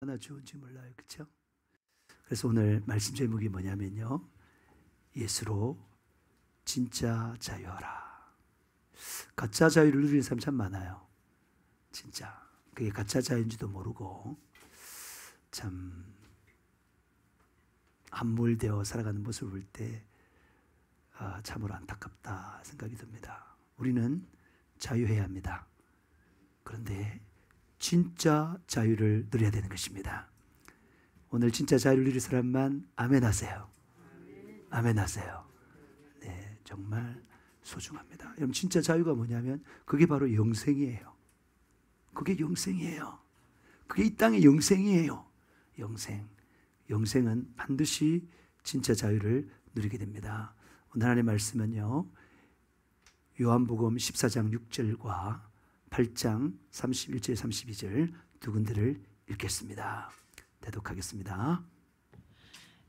얼마나 좋은지 몰라요. 그렇죠? 그래서 오늘 말씀 제목이 뭐냐면요, 예수로 진짜 자유하라. 가짜 자유를 누리는 사람 참 많아요. 진짜 그게 가짜 자유인지도 모르고 참 함몰되어 살아가는 모습을 볼 때 참으로 안타깝다 생각이 듭니다. 우리는 자유해야 합니다. 그런데 진짜 자유를 누려야 되는 것입니다. 오늘 진짜 자유를 누릴 사람만 아멘 하세요. 아멘 하세요. 네, 정말 소중합니다. 여러분, 진짜 자유가 뭐냐면 그게 바로 영생이에요. 그게 영생이에요. 그게 이 땅의 영생이에요. 영생은 반드시 진짜 자유를 누리게 됩니다. 오늘 하나님의 말씀은요, 요한복음 14장 6절과 8장 31절 32절 두 군데를 읽겠습니다. 대독하겠습니다.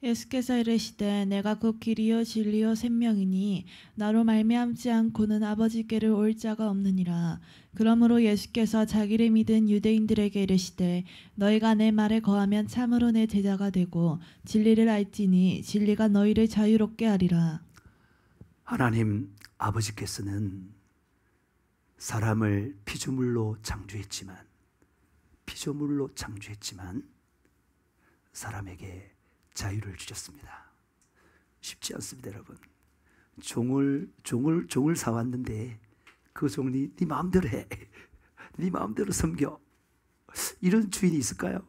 예수께서 이르시되 내가 곧 길이요 진리요 생명이니 나로 말미암지 않고는 아버지께를 올 자가 없느니라. 그러므로 예수께서 자기를 믿은 유대인들에게 이르시되 너희가 내 말에 거하면 참으로 내 제자가 되고 진리를 알지니 진리가 너희를 자유롭게 하리라. 하나님 아버지께서는 사람을 피조물로 창조했지만 사람에게 자유를 주셨습니다. 쉽지 않습니다, 여러분. 종을 사왔는데 그 종이 네 마음대로 해, 네 마음대로 섬겨, 이런 주인이 있을까요?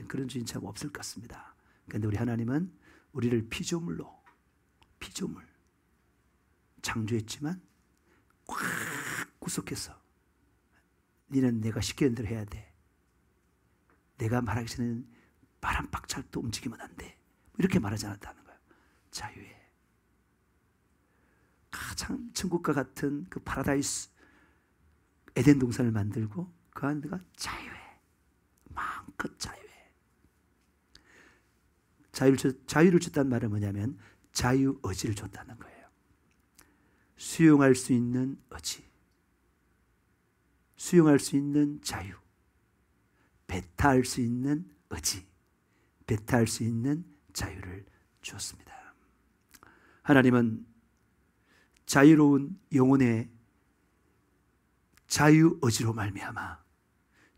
그런 주인 참 없을 것 같습니다. 그런데 우리 하나님은 우리를 피조물 창조했지만 꽉 구속해서 너는 내가 시키는 대로 해야 돼. 내가 말하기 전에는 바람 박찰도 움직이면 안 돼. 이렇게 말하지 않았다는 거예요. 자유에. 가장 천국과 같은 그 파라다이스 에덴 동산을 만들고 그 안에가 자유해. 마음껏 자유해. 자유를 줬다는 말은 뭐냐면 자유의지를 줬다는 거예요. 수용할 수 있는 의지, 수용할 수 있는 자유, 배타할 수 있는 의지, 배타할 수 있는 자유를 주었습니다. 하나님은 자유로운 영혼의 자유의지로 말미암아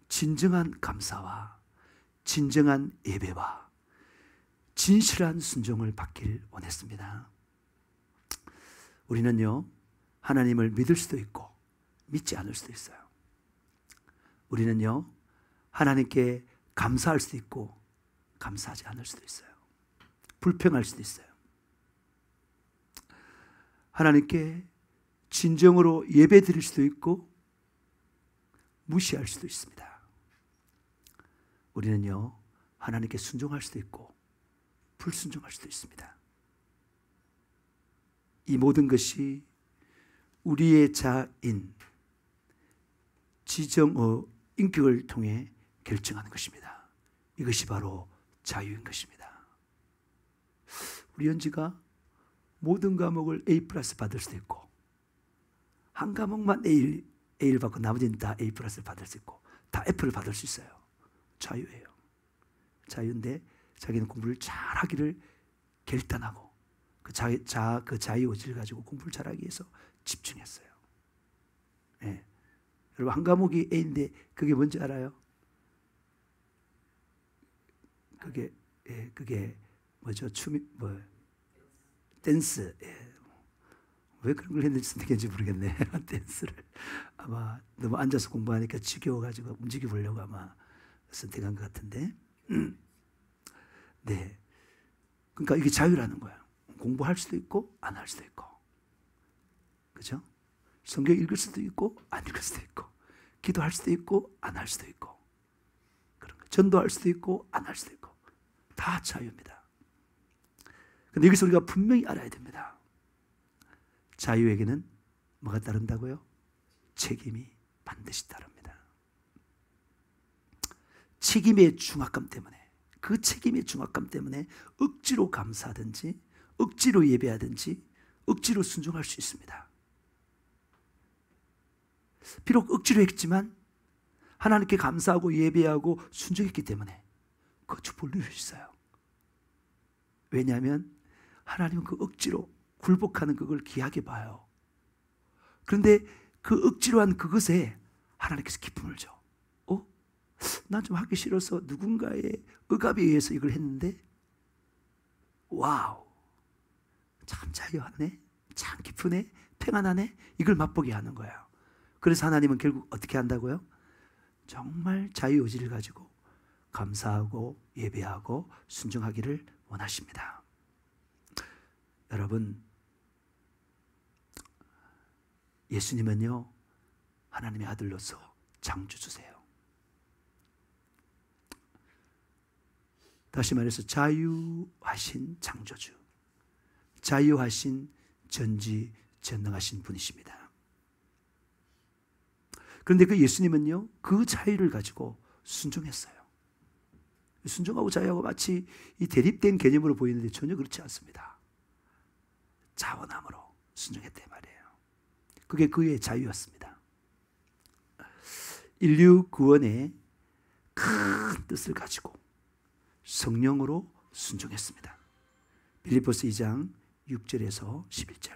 진정한 감사와 진정한 예배와 진실한 순종을 받길 원했습니다. 우리는요, 하나님을 믿을 수도 있고 믿지 않을 수도 있어요. 우리는요, 하나님께 감사할 수도 있고 감사하지 않을 수도 있어요. 불평할 수도 있어요. 하나님께 진정으로 예배 드릴 수도 있고 무시할 수도 있습니다. 우리는요, 하나님께 순종할 수도 있고 불순종할 수도 있습니다. 이 모든 것이 우리의 자인 지정의 인격을 통해 결정하는 것입니다. 이것이 바로 자유인 것입니다. 우리 연지가 모든 과목을 A+ 받을 수도 있고 한 과목만 A를 받고 나머지는 다 A+ 받을 수 있고 다 F를 받을 수 있어요. 자유예요. 자유인데 자기는 공부를 잘하기를 결단하고 그 자유의지를 가지고 공부를 잘하기 위해서 집중했어요. 네. 여러분, 한 과목이 A인데 그게 뭔지 알아요? 그게 뭐죠? 댄스. 예. 왜 그런 걸 했는지 모르겠네. 댄스를 아마 너무 앉아서 공부하니까 지겨워가지고 움직여 보려고 아마 선택한 것 같은데. 네. 그러니까 이게 자유라는 거예요. 공부할 수도 있고 안 할 수도 있고, 그렇죠? 성경 읽을 수도 있고 안 읽을 수도 있고, 기도할 수도 있고 안 할 수도 있고, 그런 거. 전도할 수도 있고 안 할 수도 있고, 다 자유입니다. 그런데 여기서 우리가 분명히 알아야 됩니다. 자유에게는 뭐가 따른다고요? 책임이 반드시 따릅니다. 책임의 중압감 때문에, 그 책임의 중압감 때문에 억지로 감사하든지 억지로 예배하든지 억지로 순종할 수 있습니다. 비록 억지로 했지만 하나님께 감사하고 예배하고 순종했기 때문에 그 축복을 누릴 수 있어요. 왜냐하면 하나님은 그 억지로 굴복하는 그걸 귀하게 봐요. 그런데 그 억지로 한 그것에 하나님께서 기쁨을 줘. 난 좀 하기 싫어서 누군가의 억압에 의해서 이걸 했는데 와우, 참 자유하네, 참 기쁘네, 평안하네, 이걸 맛보게 하는 거예요. 그래서 하나님은 결국 어떻게 한다고요? 정말 자유의지를 가지고 감사하고 예배하고 순종하기를 원하십니다. 여러분, 예수님은요 하나님의 아들로서 창조주세요. 다시 말해서 자유하신 창조주, 자유하신 전지전능하신 분이십니다. 그런데 그 예수님은요 그 자유를 가지고 순종했어요. 순종하고 자유하고 마치 이 대립된 개념으로 보이는데 전혀 그렇지 않습니다. 자원함으로 순종했단 말이에요. 그게 그의 자유였습니다. 인류 구원의 큰 뜻을 가지고 성령으로 순종했습니다. 빌립보서 2장 6절에서 11절.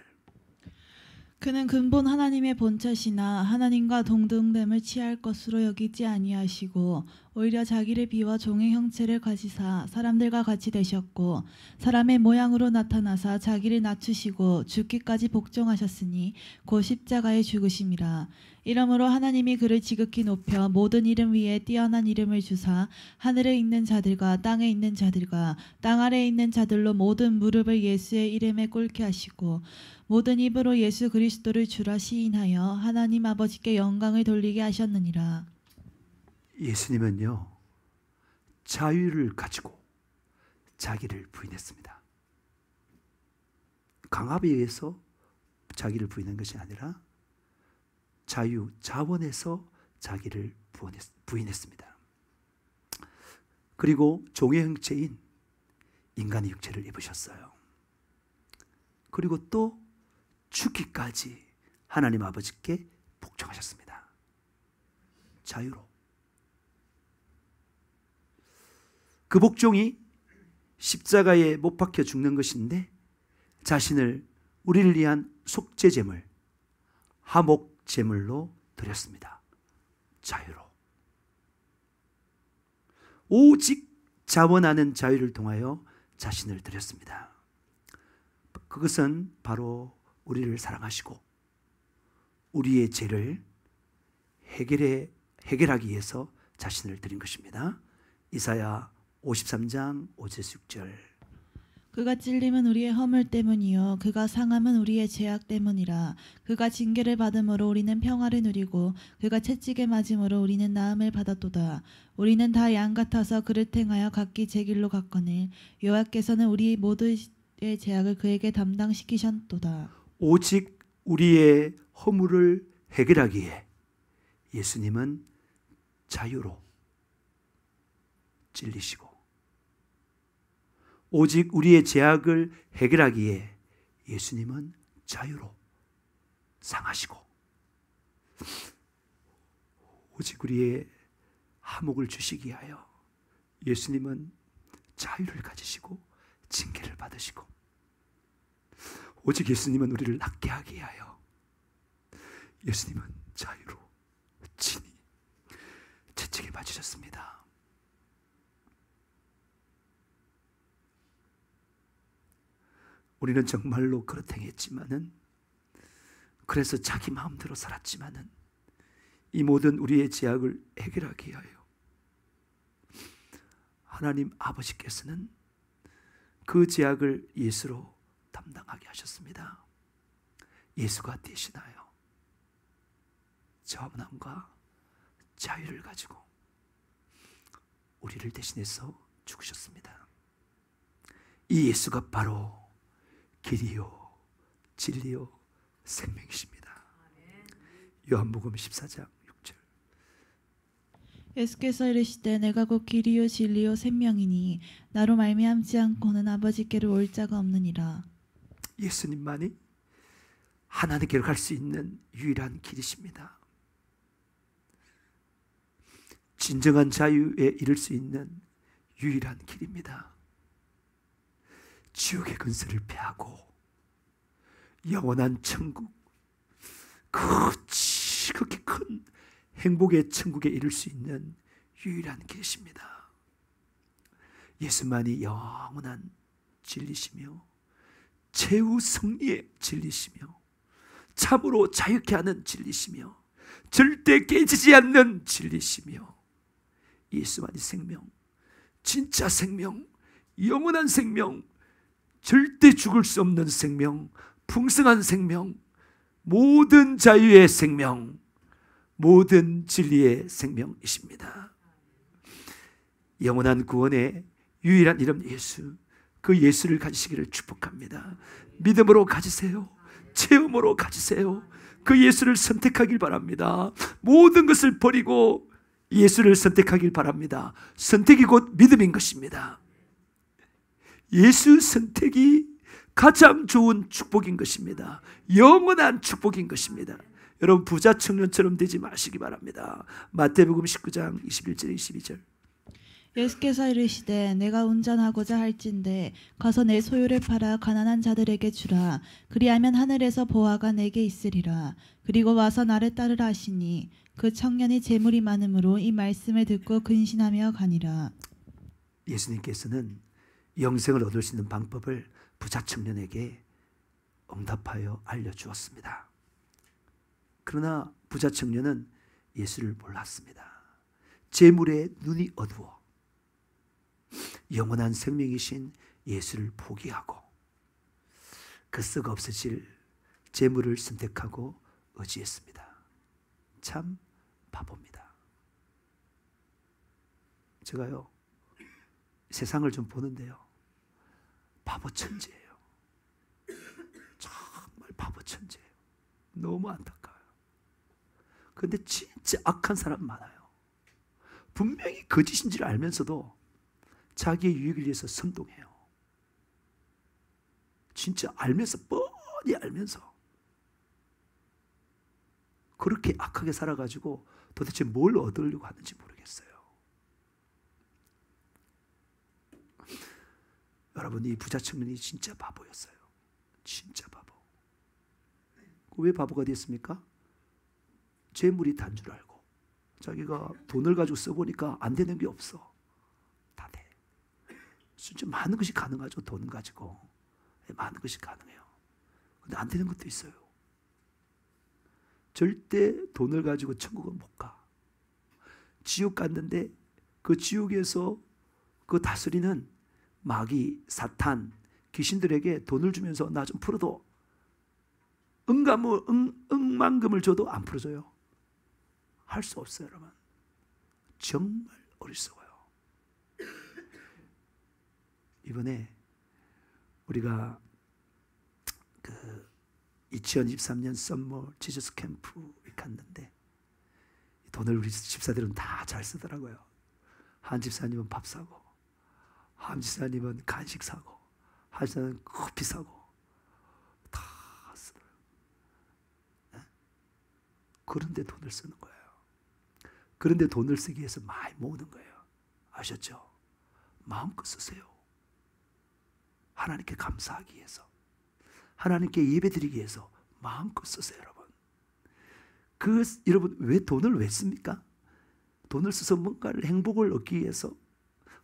그는 근본 하나님의 본체시나 하나님과 동등됨을 취할 것으로 여기지 아니하시고 오히려 자기를 비워 종의 형체를 가지사 사람들과 같이 되셨고 사람의 모양으로 나타나사 자기를 낮추시고 죽기까지 복종하셨으니 곧 십자가에 죽으심이라. 이러므로 하나님이 그를 지극히 높여 모든 이름 위에 뛰어난 이름을 주사 하늘에 있는 자들과 땅에 있는 자들과 땅 아래에 있는 자들로 모든 무릎을 예수의 이름에 꿇게 하시고 모든 입으로 예수 그리스도를 주라 시인하여 하나님 아버지께 영광을 돌리게 하셨느니라. 예수님은요 자유를 가지고 자기를 부인했습니다. 강압에 의해서 자기를 부인한 것이 아니라 자유, 자원에서 자기를 부인했습니다. 그리고 종의 형체인 인간의 육체를 입으셨어요. 그리고 또 죽기까지 하나님 아버지께 복종하셨습니다. 자유로. 그 복종이 십자가에 못 박혀 죽는 것인데 자신을 우리를 위한 속죄제물, 화목제물로 드렸습니다. 자유로. 오직 자원하는 자유를 통하여 자신을 드렸습니다. 그것은 바로 우리를 사랑하시고 우리의 죄를 해결하기 위해서 자신을 드린 것입니다. 이사야 53장 5절에서 6절. 그가 찔림은 우리의 허물 때문이요 그가 상함은 우리의 죄악 때문이라. 그가 징계를 받음으로 우리는 평화를 누리고 그가 채찍에 맞음으로 우리는 나음을 받았도다. 우리는 다 양 같아서 그를 행하여 각기 제 길로 갔거늘 여호와께서는 우리 모두의 죄악을 그에게 담당시키셨도다. 오직 우리의 허물을 해결하기에 예수님은 자유로 찔리시고 오직 우리의 죄악을 해결하기에 예수님은 자유로 상하시고 오직 우리의 화목을 주시기 위하여 예수님은 자유를 가지시고 징계를 받으시고 오직 예수님은 우리를 낫게 하기 위하여 예수님은 자유로 친히 채찍에 맞으셨습니다. 우리는 정말로 그렇다 했지만은 그래서 자기 마음대로 살았지만은 이 모든 우리의 죄악을 해결하기 위하여 하나님 아버지께서는 그 죄악을 예수로 담당하게 하셨습니다. 예수가 대신하여 자원함과 자유를 가지고 우리를 대신해서 죽으셨습니다. 이 예수가 바로 길이요 진리요 생명이십니다. 요한복음 14장 6절. 예수께서 이르시되 내가 곧 길이요 진리요 생명이니 나로 말미암지 않고는 아버지께로 올 자가 없느니라. 예수님만이 하나님께로 갈 수 있는 유일한 길이십니다. 진정한 자유에 이를 수 있는 유일한 길입니다. 지옥의 근세를 패하고 영원한 천국, 그렇게 큰 행복의 천국에 이를 수 있는 유일한 길이십니다. 예수만이 영원한 진리시며 최후 승리의 진리시며 참으로 자유케 하는 진리시며 절대 깨지지 않는 진리시며 예수만이 생명, 진짜 생명, 영원한 생명, 절대 죽을 수 없는 생명, 풍성한 생명, 모든 자유의 생명, 모든 진리의 생명이십니다. 영원한 구원의 유일한 이름 예수, 그 예수를 가지시기를 축복합니다. 믿음으로 가지세요. 체험으로 가지세요. 그 예수를 선택하길 바랍니다. 모든 것을 버리고 예수를 선택하길 바랍니다. 선택이 곧 믿음인 것입니다. 예수 선택이 가장 좋은 축복인 것입니다. 영원한 축복인 것입니다. 여러분 부자 청년처럼 되지 마시기 바랍니다. 마태복음 19장 21절 22절. 예수께서 이르시되 내가 운전하고자 할진대 가서 내 소유를 팔아 가난한 자들에게 주라. 그리하면 하늘에서 보화가 내게 있으리라. 그리고 와서 나를 따르라 하시니 그 청년이 재물이 많음으로 이 말씀을 듣고 근신하며 가니라. 예수님께서는 영생을 얻을 수 있는 방법을 부자 청년에게 응답하여 알려주었습니다. 그러나 부자 청년은 예수를 몰랐습니다. 재물에 눈이 어두워 영원한 생명이신 예수를 포기하고 그 썩 없어질 재물을 선택하고 의지했습니다. 참 바보입니다. 제가요 세상을 좀 보는데요 바보 천지예요. 정말 바보 천지예요. 너무 안타까워요. 그런데 진짜 악한 사람 많아요. 분명히 거짓인 줄 알면서도 자기의 유익을 위해서 선동해요. 진짜 알면서, 뻔히 알면서 그렇게 악하게 살아가지고 도대체 뭘 얻으려고 하는지 모르겠어요. 여러분, 이 부자 청년이 진짜 바보였어요. 진짜 바보. 왜 바보가 됐습니까? 재물이 단 줄 알고 자기가 돈을 가지고 써보니까 안 되는 게 없어. 다 돼. 진짜 많은 것이 가능하죠. 돈 가지고 많은 것이 가능해요. 근데 안 되는 것도 있어요. 절대 돈을 가지고 천국은 못 가. 지옥 갔는데 그 지옥에서 그 다스리는 마귀, 사탄, 귀신들에게 돈을 주면서 나 좀 풀어도 억만금을 줘도 안 풀어줘요. 할 수 없어요, 여러분. 정말 어리석어요. 이번에 우리가 그 2023년 썸머 지저스 캠프에 갔는데 돈을 우리 집사들은 다 잘 쓰더라고요. 한 집사님은 밥 사고, 한 집사님은 간식 사고, 한 집사님은 커피 사고 다 쓰더라고요. 네? 그런데 돈을 쓰는 거예요. 그런데 돈을 쓰기 위해서 많이 모으는 거예요. 아셨죠? 마음껏 쓰세요. 하나님께 감사하기 위해서, 하나님께 예배드리기 위해서 마음껏 쓰세요, 여러분. 여러분 왜 돈을 왜 씁니까? 돈을 써서 뭔가를 행복을 얻기 위해서,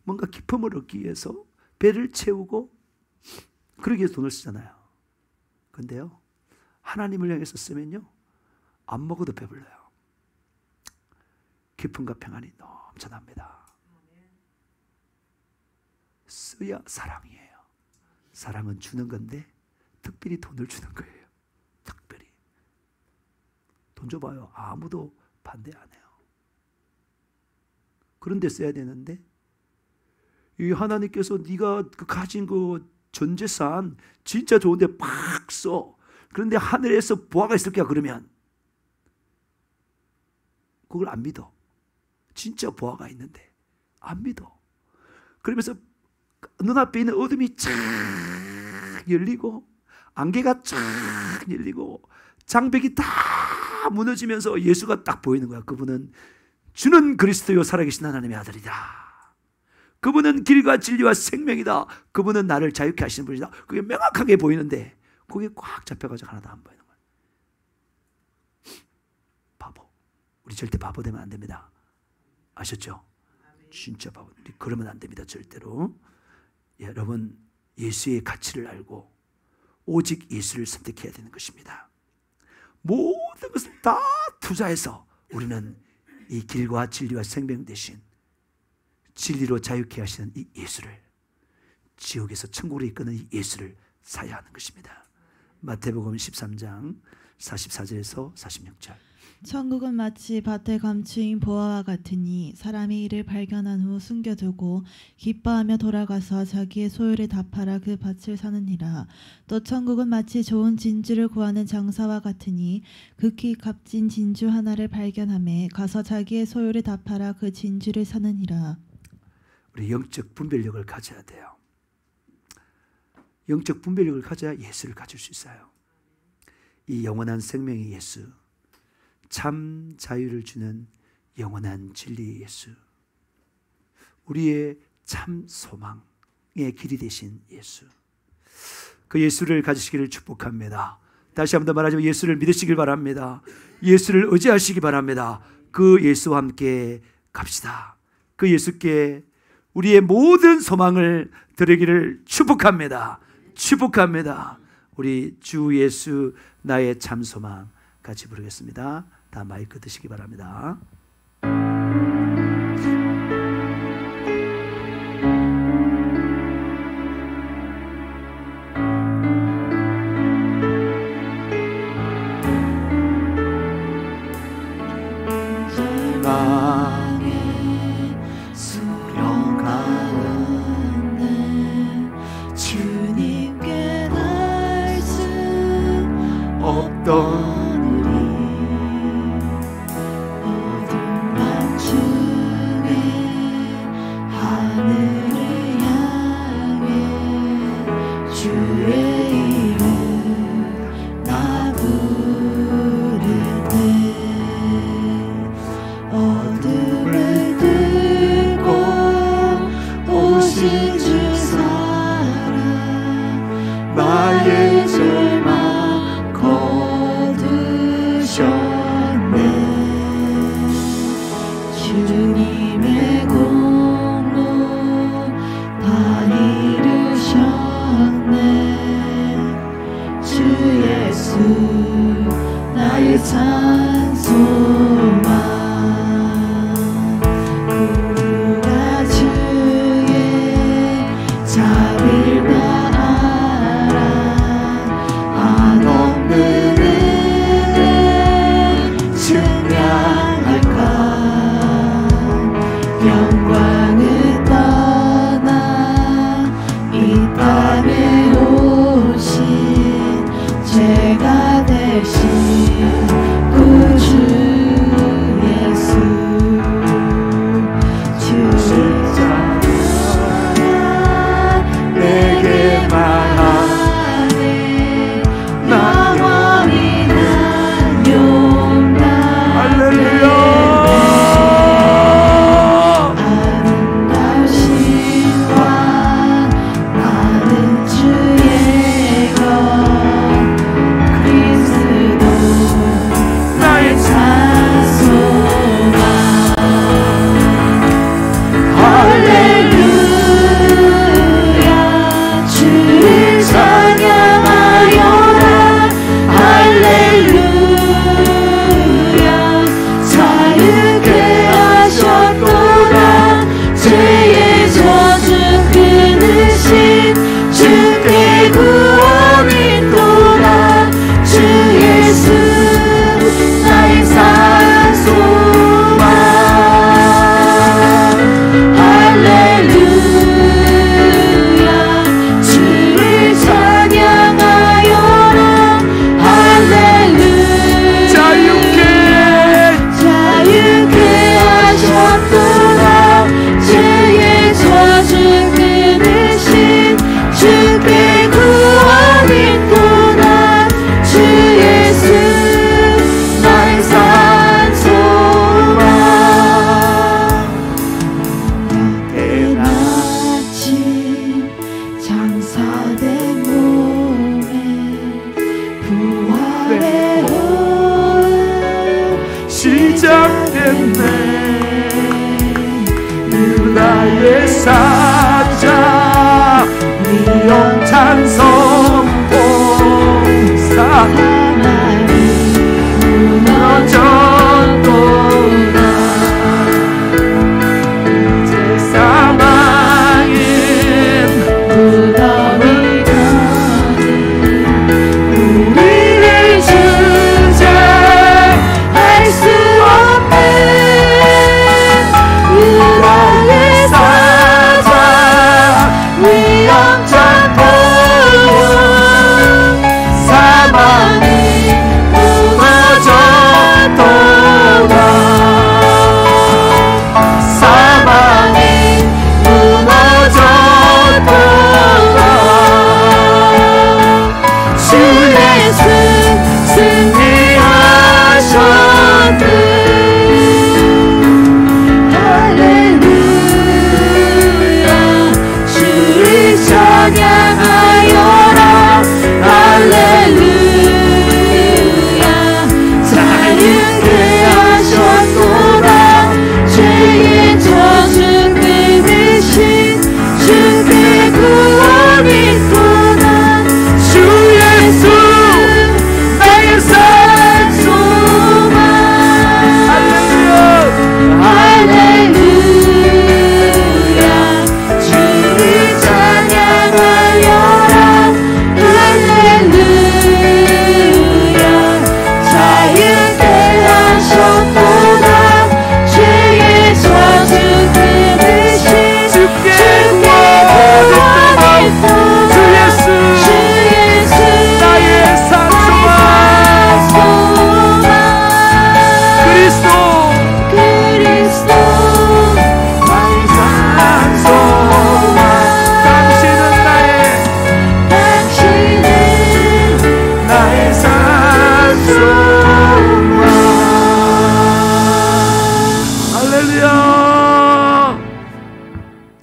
뭔가 기쁨을 얻기 위해서, 배를 채우고 그러기 위해서 돈을 쓰잖아요. 그런데요, 하나님을 향해서 쓰면요, 안 먹어도 배불러요. 기쁨과 평안이 넘쳐납니다. 써야 사랑이에요. 사랑은 주는 건데 특별히 돈을 주는 거예요. 특별히. 돈 줘봐요. 아무도 반대 안 해요. 그런데 써야 되는데 이 하나님께서 네가 가진 그 전 재산 진짜 좋은데 팍 써. 그런데 하늘에서 보화가 있을 거야 그러면 그걸 안 믿어. 진짜 보화가 있는데 안 믿어. 그러면서 눈앞에 있는 어둠이 쫙 열리고 안개가 쫙 열리고 장벽이 다 무너지면서 예수가 딱 보이는 거야. 그분은 주는 그리스도요 살아계신 하나님의 아들이다. 그분은 길과 진리와 생명이다. 그분은 나를 자유케 하시는 분이다. 그게 명확하게 보이는데 그게 꽉 잡혀가지고 하나도 안 보이는 거예요. 바보. 우리 절대 바보 되면 안 됩니다. 아셨죠? 진짜 바보. 우리 그러면 안 됩니다. 절대로. 여러분, 예수의 가치를 알고 오직 예수를 선택해야 되는 것입니다. 모든 것을 다 투자해서 우리는 이 길과 진리와 생명 대신 진리로 자유케 하시는 이 예수를, 지옥에서 천국으로 이끄는 이 예수를 사야 하는 것입니다. 마태복음 13장 44절에서 46절. 천국은 마치 밭에 감추인 보화와 같으니 사람이 이를 발견한 후 숨겨두고 기뻐하며 돌아가서 자기의 소유를 다 팔아 그 밭을 사느니라. 또 천국은 마치 좋은 진주를 구하는 장사와 같으니 극히 값진 진주 하나를 발견하매 가서 자기의 소유를 다 팔아 그 진주를 사느니라. 우리 영적 분별력을 가져야 돼요. 영적 분별력을 가져야 예수를 가질 수 있어요. 이 영원한 생명의 예수, 참 자유를 주는 영원한 진리의 예수, 우리의 참 소망의 길이 되신 예수, 그 예수를 가지시기를 축복합니다. 다시 한번 더 말하자면 예수를 믿으시길 바랍니다. 예수를 의지하시기 바랍니다. 그 예수와 함께 갑시다. 그 예수께 우리의 모든 소망을 드리기를 축복합니다. 축복합니다. 우리 주 예수 나의 참 소망 같이 부르겠습니다. 다 마이크 드시기 바랍니다. 영광을 떠나 이 땅에 오신 죄가 대신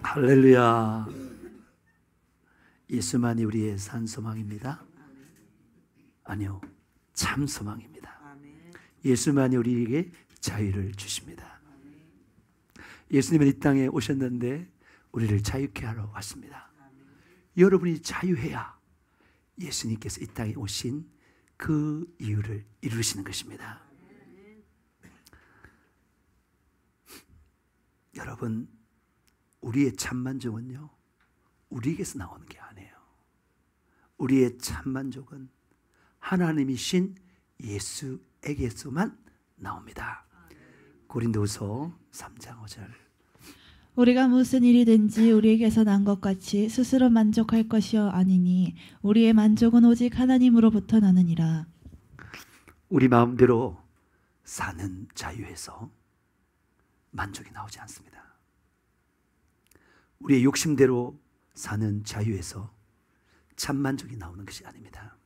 할렐루야. 예수만이 우리의 산 소망입니다. 아니요, 참 소망입니다. 예수만이 우리에게 자유를 주십니다. 예수님은 이 땅에 오셨는데 우리를 자유케 하러 왔습니다. 여러분이 자유해야 예수님께서 이 땅에 오신 그 이유를 이루시는 것입니다. 여러분, 우리의 참만족은요, 우리에게서 나오는 게 아니에요. 우리의 참만족은 하나님이신 예수에게서만 나옵니다. 고린도후서 3장 5절. 우리가 무슨 일이든지 우리에게서 난 것 같이 스스로 만족할 것이요 아니니 우리의 만족은 오직 하나님으로부터 나느니라. 우리 마음대로 사는 자유에서 만족이 나오지 않습니다. 우리의 욕심대로 사는 자유에서 참 만족이 나오는 것이 아닙니다.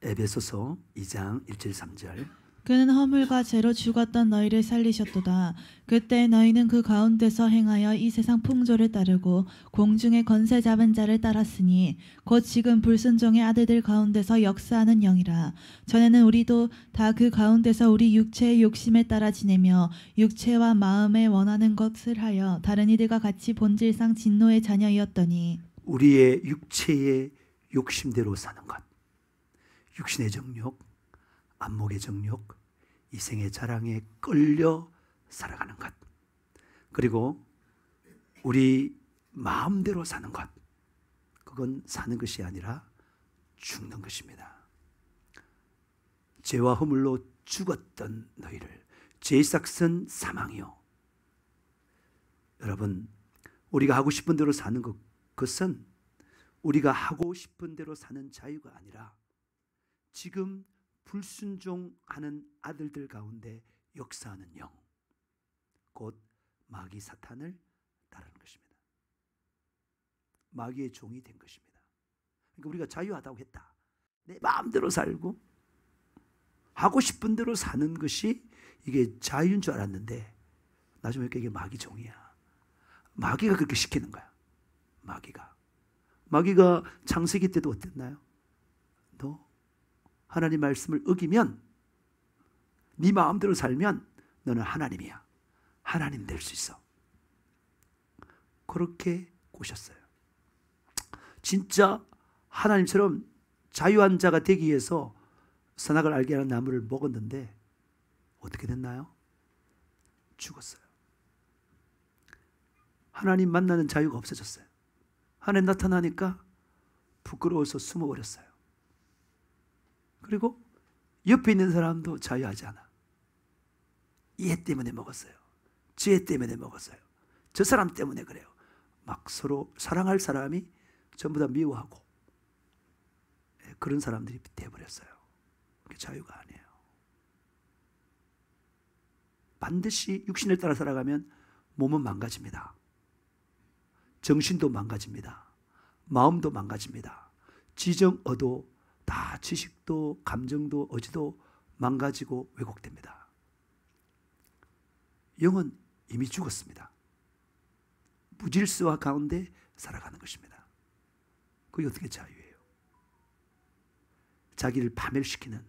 에베소서 2장 1절 3절. 그는 허물과 죄로 죽었던 너희를 살리셨도다. 그때 너희는 그 가운데서 행하여 이 세상 풍조를 따르고 공중의 권세 잡은 자를 따랐으니 곧 지금 불순종의 아들들 가운데서 역사하는 영이라. 전에는 우리도 다 그 가운데서 우리 육체의 욕심에 따라 지내며 육체와 마음에 원하는 것을 하여 다른 이들과 같이 본질상 진노의 자녀이었더니. 우리의 육체의 욕심대로 사는 것, 육신의 정욕, 안목의 정욕, 이생의 자랑에 끌려 살아가는 것, 그리고 우리 마음대로 사는 것, 그건 사는 것이 아니라 죽는 것입니다. 죄와 허물로 죽었던 너희를, 죄의 삭은 사망이요. 여러분, 우리가 하고 싶은 대로 사는 그것은 우리가 하고 싶은 대로 사는 자유가 아니라 지금 불순종하는 아들들 가운데 역사하는 영, 곧 마귀 사탄을 따르는 것입니다. 마귀의 종이 된 것입니다. 그러니까 우리가 자유하다고 했다, 내 마음대로 살고 하고 싶은 대로 사는 것이 이게 자유인 줄 알았는데 나중에 이게 마귀 종이야. 마귀가 그렇게 시키는 거야. 마귀가 창세기 때도 어땠나요? 너 하나님 말씀을 어기면, 네 마음대로 살면 너는 하나님이야. 하나님 될 수 있어. 그렇게 꼬셨어요. 진짜 하나님처럼 자유한 자가 되기 위해서 선악을 알게 하는 나무를 먹었는데 어떻게 됐나요? 죽었어요. 하나님 만나는 자유가 없어졌어요. 하나님 나타나니까 부끄러워서 숨어버렸어요. 그리고 옆에 있는 사람도 자유하지 않아. 얘 때문에 먹었어요. 쟤 때문에 먹었어요. 저 사람 때문에 그래요. 막 서로 사랑할 사람이 전부 다 미워하고 그런 사람들이 되어버렸어요. 그게 자유가 아니에요. 반드시 육신을 따라 살아가면 몸은 망가집니다. 정신도 망가집니다. 마음도 망가집니다. 지정어도 다 지식도 감정도 의지도 망가지고 왜곡됩니다. 영은 이미 죽었습니다. 무질서와 가운데 살아가는 것입니다. 그게 어떻게 자유예요? 자기를 파멸시키는,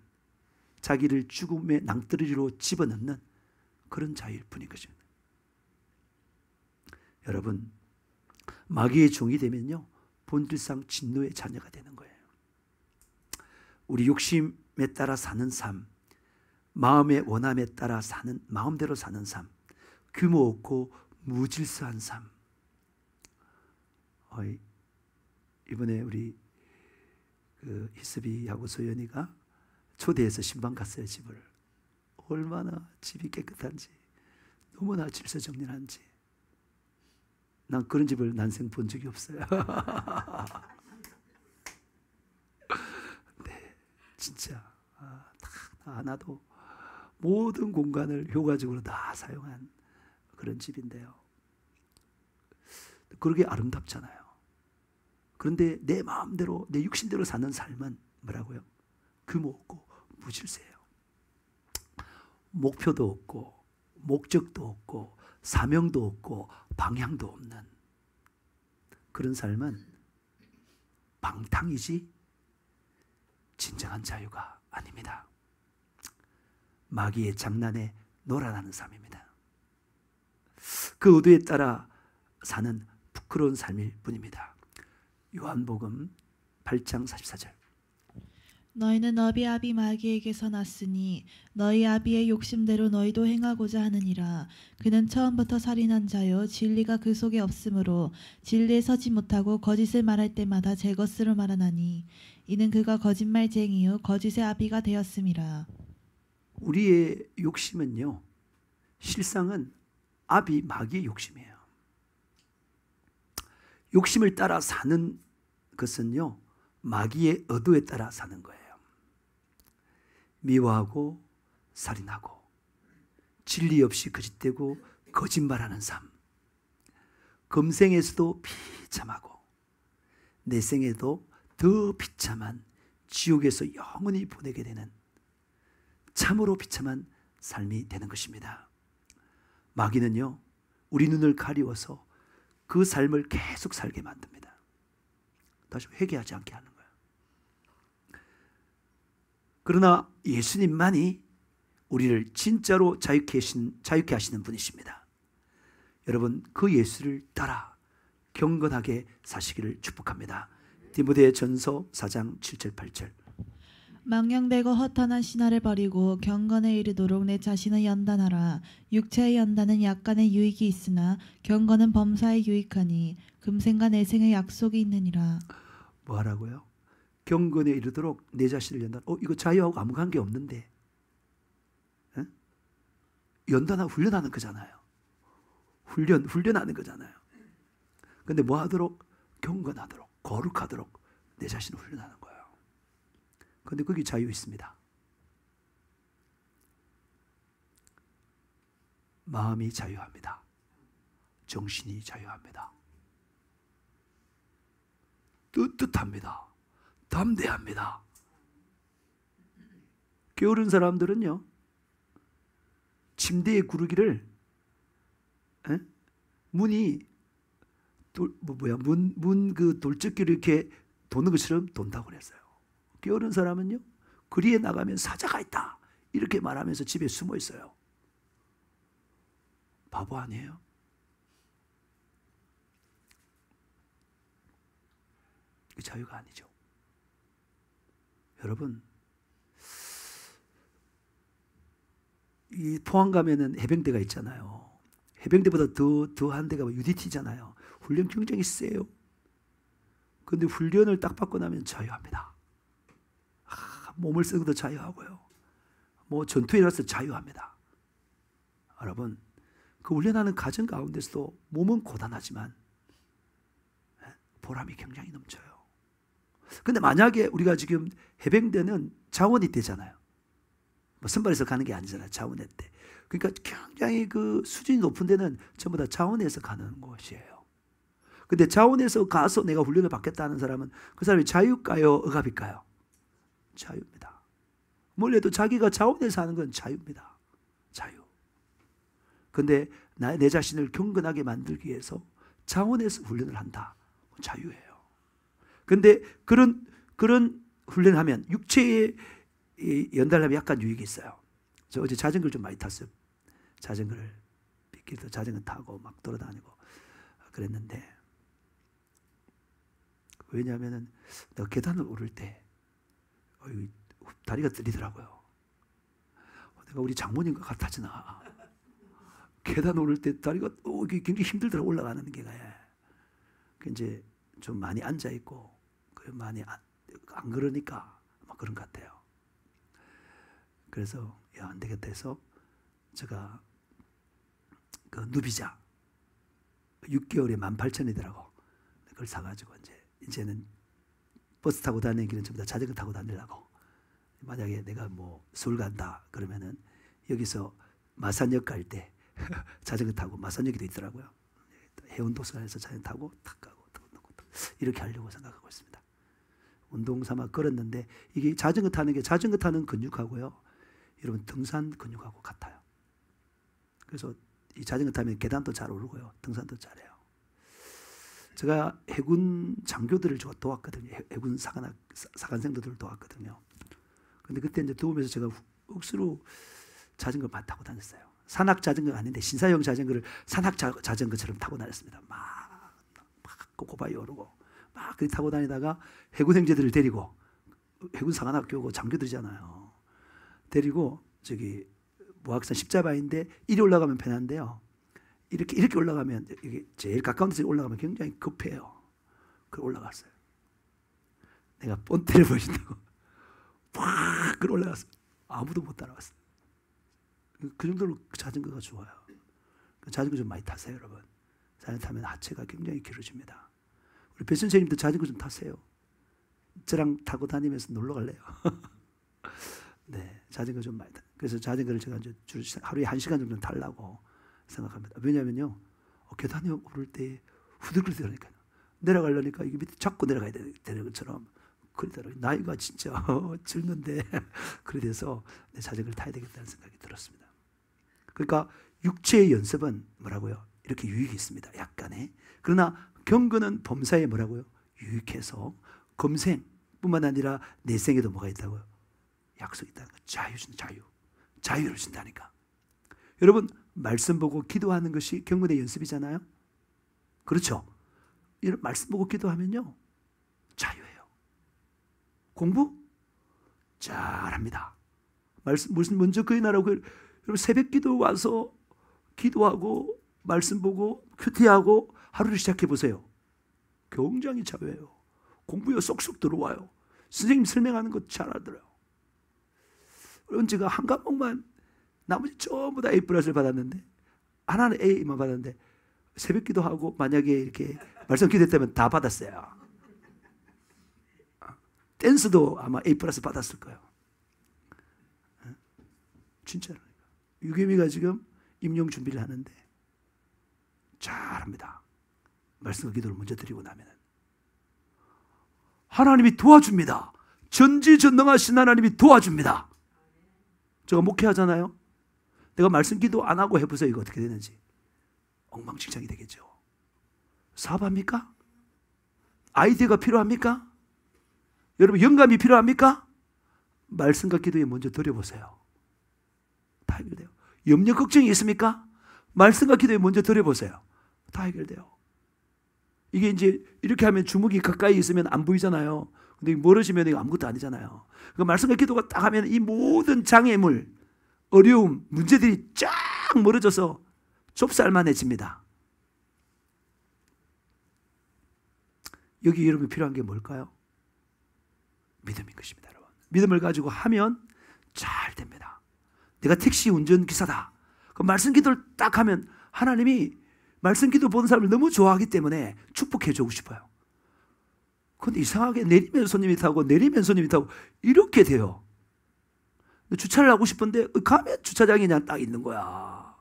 자기를 죽음의 낭떠러지로 집어넣는 그런 자유일 뿐인 것입니다. 여러분, 마귀의 종이 되면요, 본질상 진노의 자녀가 되는 거예요. 우리 욕심에 따라 사는 삶, 마음의 원함에 따라 사는, 마음대로 사는 삶, 규모 없고 무질서한 삶. 이번에 우리 희습이하고 소연이가 초대해서 신방 갔어요, 집을. 얼마나 집이 깨끗한지, 너무나 질서정연한지. 난 그런 집을 난생 본 적이 없어요. 네, 진짜 다 하나도 모든 공간을 효과적으로 다 사용한 그런 집인데요. 그러게 아름답잖아요. 그런데 내 마음대로, 내 육신대로 사는 삶은 뭐라고요? 규모 없고 무질서해요. 목표도 없고 목적도 없고 사명도 없고 방향도 없는 그런 삶은 방탕이지 진정한 자유가 아닙니다. 마귀의 장난에 놀아나는 삶입니다. 그 의도에 따라 사는 부끄러운 삶일 뿐입니다. 요한복음 8장 44절. 너희는 너희 아비 마귀에게서 났으니 너희 아비의 욕심대로 너희도 행하고자 하느니라. 그는 처음부터 살인한 자요 진리가 그 속에 없으므로 진리에 서지 못하고 거짓을 말할 때마다 제 것으로 말하나니 이는 그가 거짓말쟁이요 거짓의 아비가 되었음이라. 우리의 욕심은요, 실상은 아비 마귀의 욕심이에요. 욕심을 따라 사는 것은요, 마귀의 의도에 따라 사는 거예요. 미워하고 살인하고 진리 없이 거짓되고 거짓말하는 삶, 금생에서도 비참하고 내생에도 더 비참한 지옥에서 영원히 보내게 되는 참으로 비참한 삶이 되는 것입니다. 마귀는요, 우리 눈을 가리워서 그 삶을 계속 살게 만듭니다. 다시 회개하지 않게 하는 거예요. 그러나 예수님만이 우리를 진짜로 자유케 하시는 분이십니다. 여러분, 그 예수를 따라 경건하게 사시기를 축복합니다. 디모데전서 4장 7절 8절. 망령되고 허탄한 신화를 버리고 경건에 이르도록 내 자신을 연단하라. 육체의 연단은 약간의 유익이 있으나 경건은 범사에 유익하니 금생과 내생의 약속이 있느니라. 뭐 하라고요? 경건에 이르도록 내 자신을 연단. 이거 자유하고 아무 관계 없는데. 에? 연단하고 훈련하는 거잖아요. 훈련하는 거잖아요. 근데 뭐 하도록? 경건하도록, 거룩하도록 내 자신을 훈련하는 거예요. 근데 거기 자유 있습니다. 마음이 자유합니다. 정신이 자유합니다. 떳떳합니다. 담대합니다. 게으른 사람들은요, 침대에 구르기를 문이 문 그 돌적기를 이렇게 도는 것처럼 돈다고 그랬어요. 게으른 사람은요, 거리에 나가면 사자가 있다 이렇게 말하면서 집에 숨어 있어요. 바보 아니에요? 그 자유가 아니죠. 여러분, 이 포항 가면은 해병대가 있잖아요. 해병대보다 더한 데가 UDT잖아요. 훈련 굉장히 세요. 근데 훈련을 딱 받고 나면 자유합니다. 몸을 쓰고도 자유하고요. 뭐 전투에 나서 자유합니다. 여러분, 그 훈련하는 과정 가운데서도 몸은 고단하지만 보람이 굉장히 넘쳐요. 근데 만약에 우리가 지금 해병대는 자원이 되잖아요. 뭐 선발해서 가는 게 아니잖아요. 자원회 때. 그러니까 굉장히 그 수준이 높은 데는 전부 다 자원에서 가는 곳이에요. 근데 자원에서 가서 내가 훈련을 받겠다는 사람은 그 사람이 자유일까요? 억압일까요? 자유입니다. 몰라도 자기가 자원에서 하는 건 자유입니다. 자유. 근데 내 자신을 경건하게 만들기 위해서 자원에서 훈련을 한다. 자유예요. 근데 그런 훈련을 하면 육체에 연달하면 약간 유익이 있어요. 저 어제 자전거를 좀 많이 탔어요. 자전거를 빗길도 자전거 타고 막 돌아다니고 그랬는데, 왜냐하면은 내가 계단을 오를 때 다리가 떨리더라고요. 내가 우리 장모님과 같아지나. 계단 오를 때 다리가 굉장히 힘들더라. 올라가는 게. 이제 좀 많이 앉아 있고 많이 안 그러니까 막 그런 것 같아요. 그래서 안 되겠다 해서 제가 그 누비자 6개월에 18,000원이더라고. 그걸 사가지고 이제는 버스 타고 다니는 길은 전부 다 자전거 타고 다니려고. 만약에 내가 뭐 서울 간다 그러면은 여기서 마산역 갈 때 자전거 타고, 마산역에도 있더라고요. 해운도서관에서 자전거 타고 탁 가고 이렇게 하려고 생각하고 있습니다. 운동 삼아 걸었는데, 이게 자전거 타는 근육하고요, 여러분 등산 근육하고 같아요. 그래서 이 자전거 타면 계단도 잘 오르고요, 등산도 잘해요. 제가 해군 장교들을 도왔거든요. 해군 사관생들을 도왔거든요. 근데 그때 이제 도우면서 제가 억수로 자전거 많이 타고 다녔어요. 산악 자전거가 아닌데 신사용 자전거를 산악 자전거처럼 타고 다녔습니다. 막 고바위 오르고 막 그렇게 타고 다니다가 해군 형제들을 데리고, 해군 사관학교고 장교들이잖아요. 데리고 저기 모악산 십자바인데 이리 올라가면 편한데요. 이렇게 올라가면, 이게 제일 가까운 데서 올라가면 굉장히 급해요. 그걸 올라갔어요. 내가 본때를 보여준다고 팍 그걸 올라갔어요. 아무도 못 따라왔어요. 그 정도로 자전거가 좋아요. 자전거 좀 많이 타세요, 여러분. 자전거 타면 하체가 굉장히 길어집니다. 우리 배 선생님도 자전거 좀 타세요. 저랑 타고 다니면서 놀러 갈래요? 네, 자전거 좀 많이 타. 그래서 자전거를 제가 이제 하루에 1시간 정도 타려고 생각합니다. 왜냐면요, 계단에 오를 때 후들후들하니까요. 내려가려니까 이게 밑에 잡고 내려가야 되는 것처럼 그러더라고요. 나이가 진짜 젊는데 그래 돼서 내 자전거를 타야 되겠다는 생각이 들었습니다. 그러니까 육체의 연습은 뭐라고요? 이렇게 유익이 있습니다. 약간의. 그러나 경건은 범사에 뭐라고요? 유익해서 금생뿐만 아니라 내생에도 뭐가 있다고요? 약속이 있다는 거. 자유를 준다니까. 여러분, 말씀 보고 기도하는 것이 경건의 연습이잖아요. 그렇죠? 이런 말씀 보고 기도하면요, 자유예요. 공부 잘합니다. 무슨 먼저 그의 나라고. 여러분, 새벽 기도 와서 기도하고 말씀 보고 큐티하고 하루를 시작해 보세요. 굉장히 자유해요. 공부가 쏙쏙 들어와요. 선생님 설명하는 것 잘 알아들어요. 여러분, 제가 한 과목만, 나머지 전부 다 A 플러스를 받았는데, 하나는 A만 받았는데, 새벽 기도하고 만약에 이렇게 말씀 기도했다면 다 받았어요. 댄스도 아마 A 플러스 받았을 거예요. 진짜로. 유겸이가 지금 임용 준비를 하는데 잘합니다. 말씀과 기도를 먼저 드리고 나면 하나님이 도와줍니다. 전지전능하신 하나님이 도와줍니다. 제가 목회하잖아요. 내가 말씀 기도 안 하고 해보세요. 이거 어떻게 되는지. 엉망진창이 되겠죠. 사업합니까? 아이디어가 필요합니까? 여러분, 영감이 필요합니까? 말씀과 기도에 먼저 드려보세요. 다 해결돼요. 염려 걱정이 있습니까? 말씀과 기도에 먼저 드려보세요. 다 해결돼요. 이게 이제 이렇게 하면 주먹이 가까이 있으면 안 보이잖아요. 근데 멀어지면 이거 아무것도 아니잖아요. 그 말씀과 기도가 딱 하면 이 모든 장애물, 어려움, 문제들이 쫙 멀어져서 좁쌀만해집니다. 여기 여러분이 필요한 게 뭘까요? 믿음인 것입니다, 여러분. 믿음을 가지고 하면 잘 됩니다. 내가 택시 운전기사다. 그 말씀 기도를 딱 하면 하나님이 말씀 기도 보는 사람을 너무 좋아하기 때문에 축복해 주고 싶어요. 그런데 이상하게 내리면 손님이 타고 내리면 손님이 타고 이렇게 돼요. 주차를 하고 싶은데 가면 주차장이 그냥 딱 있는 거야.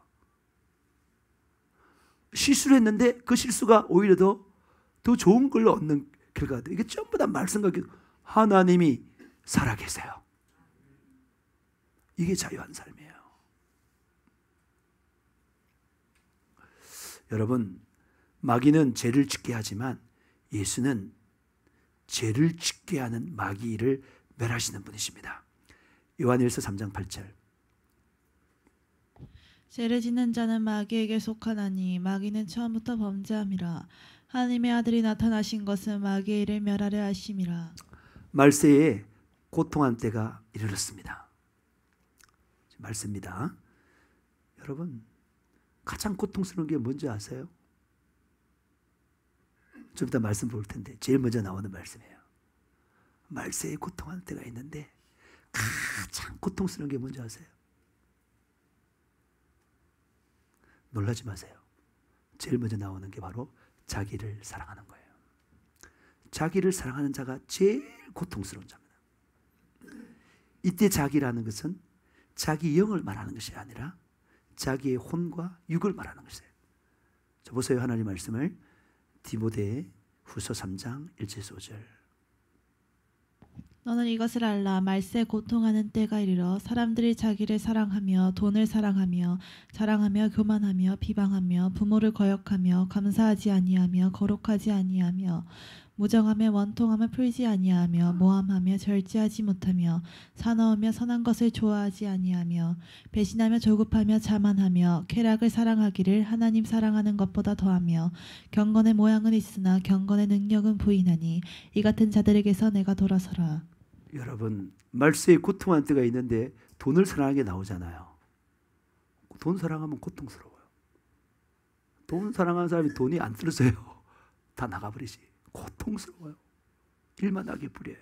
실수를 했는데 그 실수가 오히려 더 좋은 걸로 얻는 결과가 돼요. 이게 전부 다 말씀과 기도. 하나님이 살아계세요. 이게 자유한 삶이에요. 여러분, 마귀는 죄를 짓게 하지만 예수는 죄를 짓게 하는 마귀를 멸하시는 분이십니다. 요한일서 3장 8절. 죄를 짓는 자는 마귀에게 속하나니 마귀는 처음부터 범죄함이라. 하나님의 아들이 나타나신 것은 마귀의 일을 멸하려 하심이라. 말세에 고통한 때가 이르렀습니다. 말세입니다. 여러분, 가장 고통스러운 게 뭔지 아세요? 좀 이따 말씀 볼 텐데 제일 먼저 나오는 말씀이에요. 말세에 고통하는 때가 있는데 가장 고통스러운 게 뭔지 아세요? 놀라지 마세요. 제일 먼저 나오는 게 바로 자기를 사랑하는 거예요. 자기를 사랑하는 자가 제일 고통스러운 자입니다. 이때 자기라는 것은 자기 영을 말하는 것이 아니라 자기의 혼과 육을 말하는 것이에요. 자, 보세요. 하나님 말씀을 디모데 후서 3장 1절 5절. 너는 이것을 알라. 말세 고통하는 때가 이르러 사람들이 자기를 사랑하며 돈을 사랑하며 자랑하며 교만하며 비방하며 부모를 거역하며 감사하지 아니하며 거룩하지 아니하며 무정하며 원통함을 풀지 아니하며 모함하며 절제하지 못하며 사나우며 선한 것을 좋아하지 아니하며 배신하며 조급하며 자만하며 쾌락을 사랑하기를 하나님 사랑하는 것보다 더하며 경건의 모양은 있으나 경건의 능력은 부인하니 이 같은 자들에게서 내가 돌아서라. 여러분, 말세에 고통한 때가 있는데 돈을 사랑하는 게 나오잖아요. 돈 사랑하면 고통스러워요. 돈 사랑하는 사람이 돈이 안 떨어져요. 다 나가버리지. 고통스러워요. 일만 하게 부려요.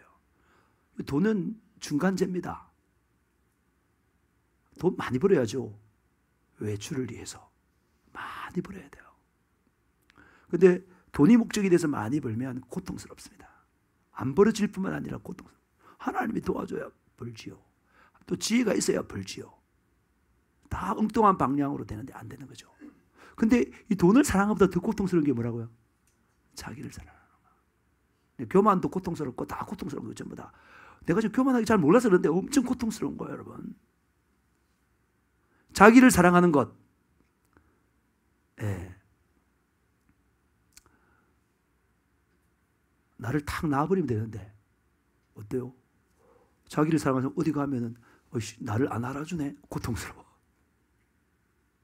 돈은 중간재입니다. 돈 많이 벌어야죠. 외출을 위해서 많이 벌어야 돼요. 근데 돈이 목적이 돼서 많이 벌면 고통스럽습니다. 안 벌어질 뿐만 아니라 고통스러워요. 하나님이 도와줘야 벌지요. 또 지혜가 있어야 벌지요. 다 엉뚱한 방향으로 되는데 안 되는 거죠. 근데 이 돈을 사랑하는 것보다 더 고통스러운 게 뭐라고요? 자기를 사랑하는 거예요. 교만도 고통스럽고 다 고통스러운 거예요. 전부 다. 내가 지금 교만하기 잘 몰라서 그런데 엄청 고통스러운 거예요, 여러분. 자기를 사랑하는 것. 예. 나를 탁 놔버리면 되는데 어때요? 자기를 사랑하면 어디 가면은 나를 안 알아주네. 고통스러워.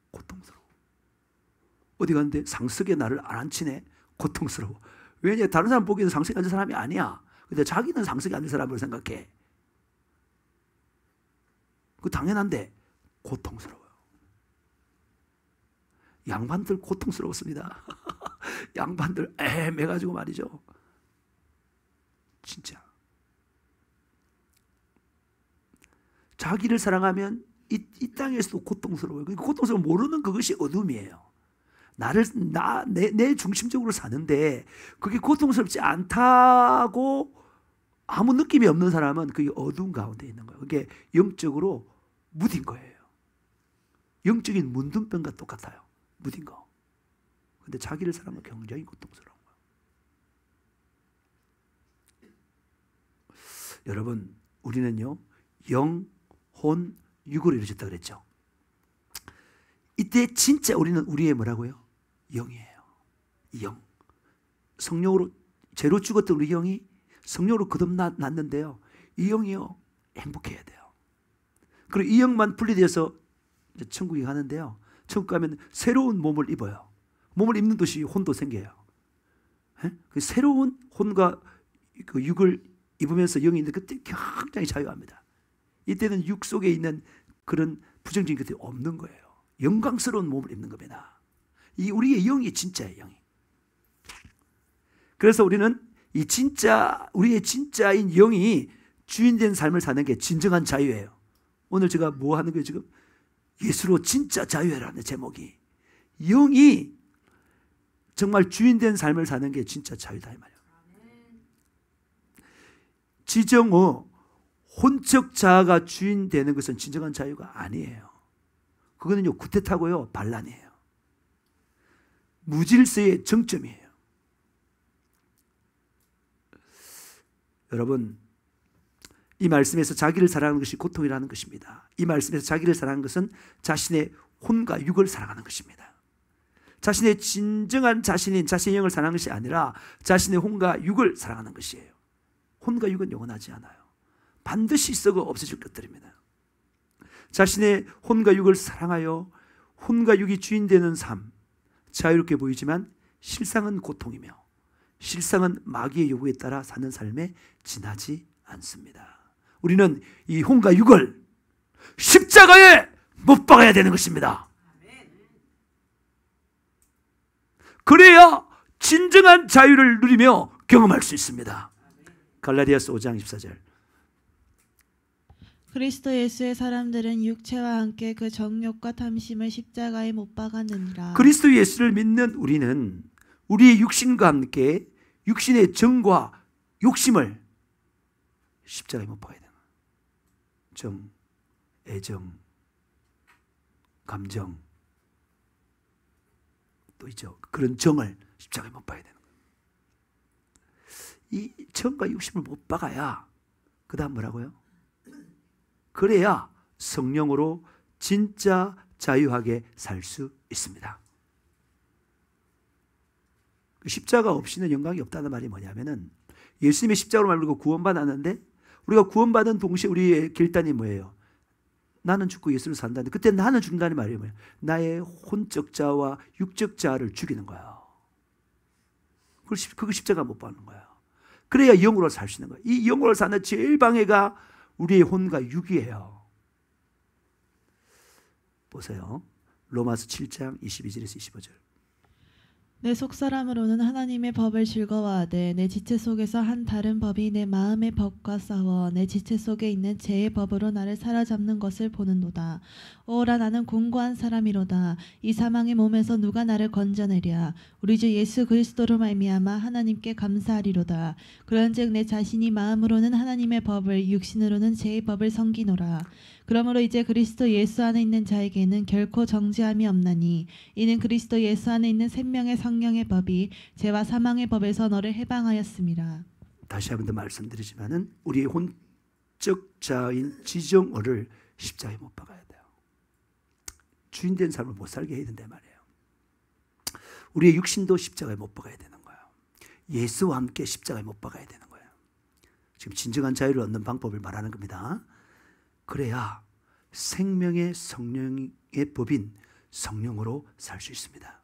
고통스러워. 어디 갔는데 상석에 나를 안 앉히네. 고통스러워. 왜냐? 다른 사람 보기에는 상석에 앉은 사람이 아니야. 근데 자기는 상석에 앉은 사람으로 생각해. 그 당연한데 고통스러워요. 양반들 고통스러웠습니다. 양반들 애매가지고 말이죠. 진짜. 자기를 사랑하면 이 땅에서도 고통스러워요. 고통스러워 모르는 그것이 어둠이에요. 내 중심적으로 사는데 그게 고통스럽지 않다고 아무 느낌이 없는 사람은 그게 어두운 가운데 있는 거예요. 그게 영적으로 무딘 거예요. 영적인 문둥병과 똑같아요. 무딘 거. 근데 자기를 사랑하면 굉장히 고통스러운 거예요. 여러분, 우리는요, 영, 혼, 육으로 이루어졌다 그랬죠. 이때 진짜 우리는 우리의 뭐라고요? 영이에요. 영. 성령으로 죄로 죽었던 우리 영이 성령으로 거듭났는데요. 이 영이요, 행복해야 돼요. 그리고 이 영만 분리돼서 이제 천국에 가는데요. 천국 가면 새로운 몸을 입어요. 몸을 입는 듯이 혼도 생겨요. 그 새로운 혼과 그 육을 입으면서 영이 있는데 그때 굉장히 자유합니다. 이때는 육 속에 있는 그런 부정적인 것들이 없는 거예요. 영광스러운 몸을 입는 겁니다. 이 우리의 영이 진짜예요. 영이. 그래서 우리는 이 진짜 우리의 진짜인 영이 주인된 삶을 사는 게 진정한 자유예요. 오늘 제가 뭐 하는 거예요 지금? 예수로 진짜 자유해라는 제목이. 영이 정말 주인된 삶을 사는 게 진짜 자유다 이 말이에요. 지정어 혼적 자아가 주인되는 것은 진정한 자유가 아니에요. 그거는요 구태타고요 반란이에요. 무질서의 정점이에요. 여러분, 이 말씀에서 자기를 사랑하는 것이 고통이라는 것입니다. 이 말씀에서 자기를 사랑하는 것은 자신의 혼과 육을 사랑하는 것입니다. 자신의 진정한 자신인 자신의 영을 사랑하는 것이 아니라 자신의 혼과 육을 사랑하는 것이에요. 혼과 육은 영원하지 않아요. 반드시 썩어 없어질 것들입니다. 자신의 혼과 육을 사랑하여 혼과 육이 주인되는 삶, 자유롭게 보이지만 실상은 고통이며 실상은 마귀의 요구에 따라 사는 삶에 지나지 않습니다. 우리는 이 혼과 육을 십자가에 못 박아야 되는 것입니다. 그래야 진정한 자유를 누리며 경험할 수 있습니다. 갈라디아서 5장 14절. 그리스도 예수의 사람들은 육체와 함께 그 정욕과 탐심을 십자가에 못 박았느니라. 그리스도 예수를 믿는 우리는 우리의 육신과 함께 육신의 정과 욕심을 십자가에 못 박아야 돼요. 정, 애정, 감정 또 있죠. 그런 정을 십자가에 못 박아야 되는 거예요. 이 정과 욕심을 못 박아야 그 다음 뭐라고요? 그래야 성령으로 진짜 자유하게 살 수 있습니다. 십자가 없이는 영광이 없다는 말이 뭐냐면은 예수님의 십자가로 말고 구원받았는데 우리가 구원받은 동시에 우리의 결단이 뭐예요? 나는 죽고 예수를 산다는데 그때 나는 죽는다는 말이 뭐예요? 나의 혼적 자와 육적 자를 죽이는 거예요. 그걸 십자가 못 받는 거예요. 그래야 영으로 살 수 있는 거예요. 이 영으로 사는 제일 방해가 우리의 혼과 육이에요. 보세요. 로마서 7장 22절에서 25절. 내 속사람으로는 하나님의 법을 즐거워하되 내 지체 속에서 한 다른 법이 내 마음의 법과 싸워 내 지체 속에 있는 죄의 법으로 나를 사로잡는 것을 보는도다. 오라 나는 공고한 사람이로다. 이 사망의 몸에서 누가 나를 건져내랴. 우리 주 예수 그리스도로 말미암아 하나님께 감사하리로다. 그런즉 내 자신이 마음으로는 하나님의 법을 육신으로는 죄의 법을 섬기노라. 그러므로 이제 그리스도 예수 안에 있는 자에게는 결코 정죄함이 없나니 이는 그리스도 예수 안에 있는 생명의 성령의 법이 죄와 사망의 법에서 너를 해방하였습니다. 다시 한 번 더 말씀드리지만은 우리의 혼적 자인 지정어를 십자가에 못 박아야 돼요. 주인된 삶을 못 살게 해야 된단 말이에요. 우리의 육신도 십자가에 못 박아야 되는 거예요. 예수와 함께 십자가에 못 박아야 되는 거예요. 지금 진정한 자유를 얻는 방법을 말하는 겁니다. 그래야 생명의 성령의 법인 성령으로 살 수 있습니다.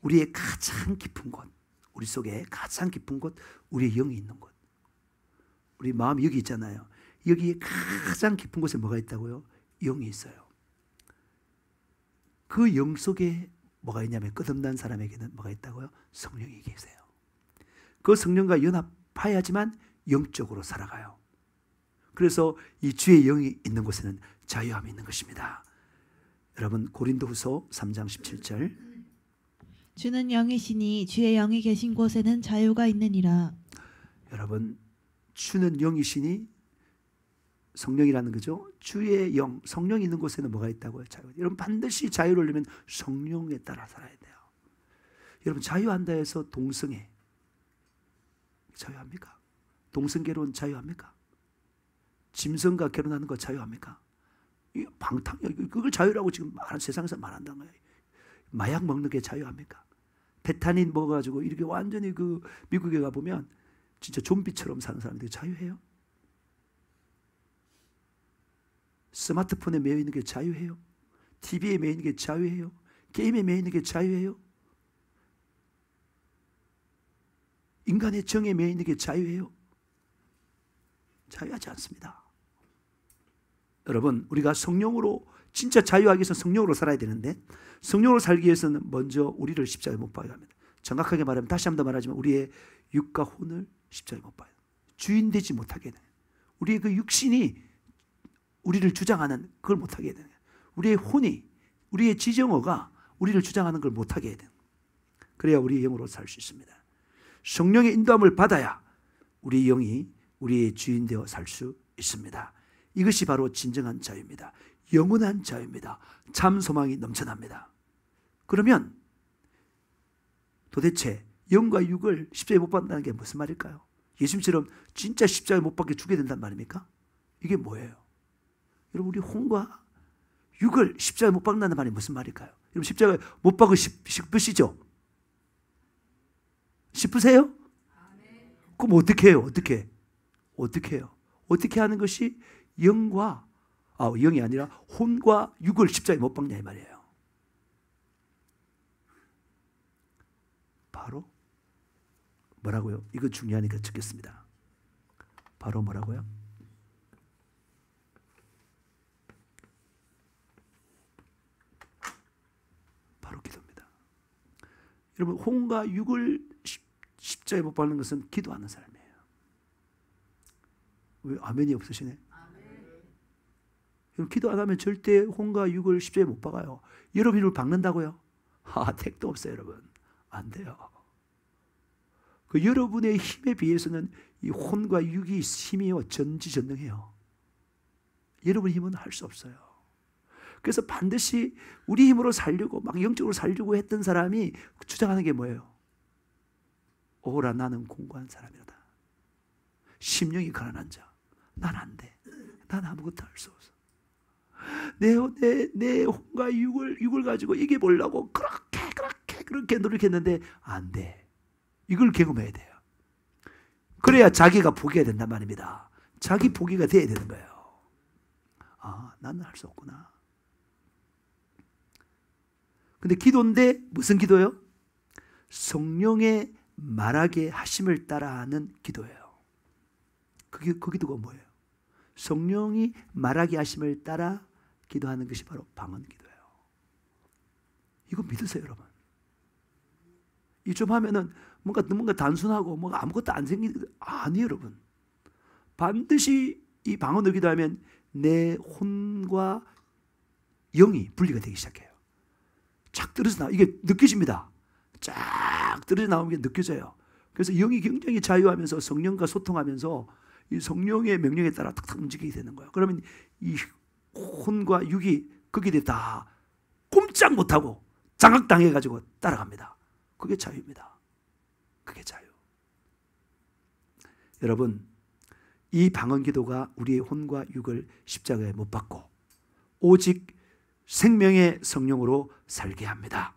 우리의 가장 깊은 곳, 우리 속에 가장 깊은 곳, 우리의 영이 있는 곳. 우리 마음이 여기 있잖아요. 여기에 가장 깊은 곳에 뭐가 있다고요? 영이 있어요. 그 영 속에 뭐가 있냐면 끝없는 사람에게는 뭐가 있다고요? 성령이 계세요. 그 성령과 연합해야지만 영적으로 살아가요. 그래서 이 주의 영이 있는 곳에는 자유함이 있는 것입니다. 여러분 고린도후서 3장 17절. 주는 영이시니 주의 영이 계신 곳에는 자유가 있느니라. 여러분 주는 영이시니 성령이라는 거죠. 주의 영, 성령이 있는 곳에는 뭐가 있다고요? 자유. 여러분 반드시 자유를 누리면 성령에 따라 살아야 돼요. 여러분 자유한다 해서 동성애 자유합니까? 동성결혼 자유합니까? 짐승과 결혼하는 거 자유합니까? 이 방탕, 그걸 자유라고 지금 세상에서 말한다는 거예요. 마약 먹는 게 자유합니까? 베타닌 먹어가지고 이렇게 완전히 그 미국에 가보면 진짜 좀비처럼 사는 사람들이 자유해요? 스마트폰에 매여 있는 게 자유해요? TV에 매여 있는 게 자유해요? 게임에 매여 있는 게 자유해요? 인간의 정에 매여 있는 게 자유예요? 자유하지 않습니다. 여러분, 우리가 성령으로 진짜 자유하기 위해서 성령으로 살아야 되는데, 성령으로 살기 위해서는 먼저 우리를 십자가에 못 박아야 합니다. 정확하게 말하면, 다시 한 번 말하지만 우리의 육과 혼을 십자가에 못 박아요. 주인 되지 못하게 돼요. 우리의 그 육신이 우리를 주장하는 그걸 못하게 돼요. 우리의 혼이, 우리의 지정어가 우리를 주장하는 걸 못하게 해야 돼요. 그래야 우리의 영으로 살 수 있습니다. 성령의 인도함을 받아야 우리 영이 우리의 주인 되어 살 수 있습니다. 이것이 바로 진정한 자유입니다. 영원한 자유입니다. 참 소망이 넘쳐납니다. 그러면 도대체 영과 육을 십자가에 못 박는다는 게 무슨 말일까요? 예수님처럼 진짜 십자가에 못 박게 죽게 된단 말입니까? 이게 뭐예요? 여러분, 우리 혼과 육을 십자가에 못 박는다는 말이 무슨 말일까요? 여러분, 십자가에 못 박고 싶으시죠? 싶으세요? 그럼 어떻게 해요? 어떻게 해요? 어떻게 하는 것이 영이 아니라 혼과 육을 십자가에 못 박냐 이 말이에요. 바로 뭐라고요? 이거 중요하니까 적겠습니다. 바로 뭐라고요? 바로 기도입니다. 여러분, 혼과 육을 십자가에 못 박는 것은 기도하는 사람이에요. 왜 아멘이 없으시네? 여러분, 기도 안 하면 절대 혼과 육을 십자가에 못 박아요. 여러분 이걸 박는다고요? 택도 없어요, 여러분. 안 돼요. 그 여러분의 힘에 비해서는 이 혼과 육이 힘이요 전지전능해요. 여러분 힘은 할 수 없어요. 그래서 반드시 우리 힘으로 살려고 막 영적으로 살려고 했던 사람이 주장하는 게 뭐예요? 오라, 나는 공고한 사람이다. 심령이 가난한 자. 난 안 돼. 난 아무것도 할 수 없어. 내 혼과 육을 가지고 이겨보려고 그렇게 노력했는데 안 돼. 이걸 경험해야 돼요. 그래야 자기가 포기해야 된단 말입니다. 자기 포기가 돼야 되는 거예요. 나는 할 수 없구나. 근데 기도인데 무슨 기도예요? 성령의 말하게 하심을 따라하는 기도예요. 그 기도가 뭐예요? 성령이 말하게 하심을 따라 기도하는 것이 바로 방언 기도예요. 이거 믿으세요, 여러분. 이 좀 하면은 뭔가 단순하고 뭔가 아무것도 안 아니에요, 여러분. 반드시 이 방언을 기도하면 내 혼과 영이 분리가 되기 시작해요. 쫙 떨어져 나와. 이게 느껴집니다. 쫙 떨어져 나오는 게 느껴져요. 그래서 영이 굉장히 자유하면서 성령과 소통하면서 이 성령의 명령에 따라 탁탁 움직이게 되는 거예요. 그러면 이 혼과 육이 거기에 다 꼼짝 못하고 장악당해가지고 따라갑니다. 그게 자유입니다. 그게 자유. 여러분, 이 방언 기도가 우리의 혼과 육을 십자가에 못 박고 오직 생명의 성령으로 살게 합니다.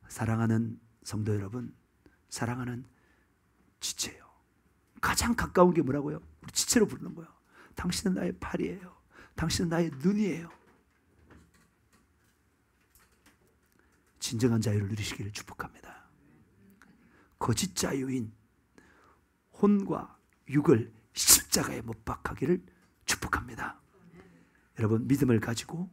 사랑하는 성도 여러분, 사랑하는 지체요. 가장 가까운 게 뭐라고요? 우리 지체로 부르는 거예요. 당신은 나의 팔이에요. 당신은 나의 눈이에요. 진정한 자유를 누리시기를 축복합니다. 거짓 자유인 혼과 육을 십자가에 못 박하기를 축복합니다. 여러분, 믿음을 가지고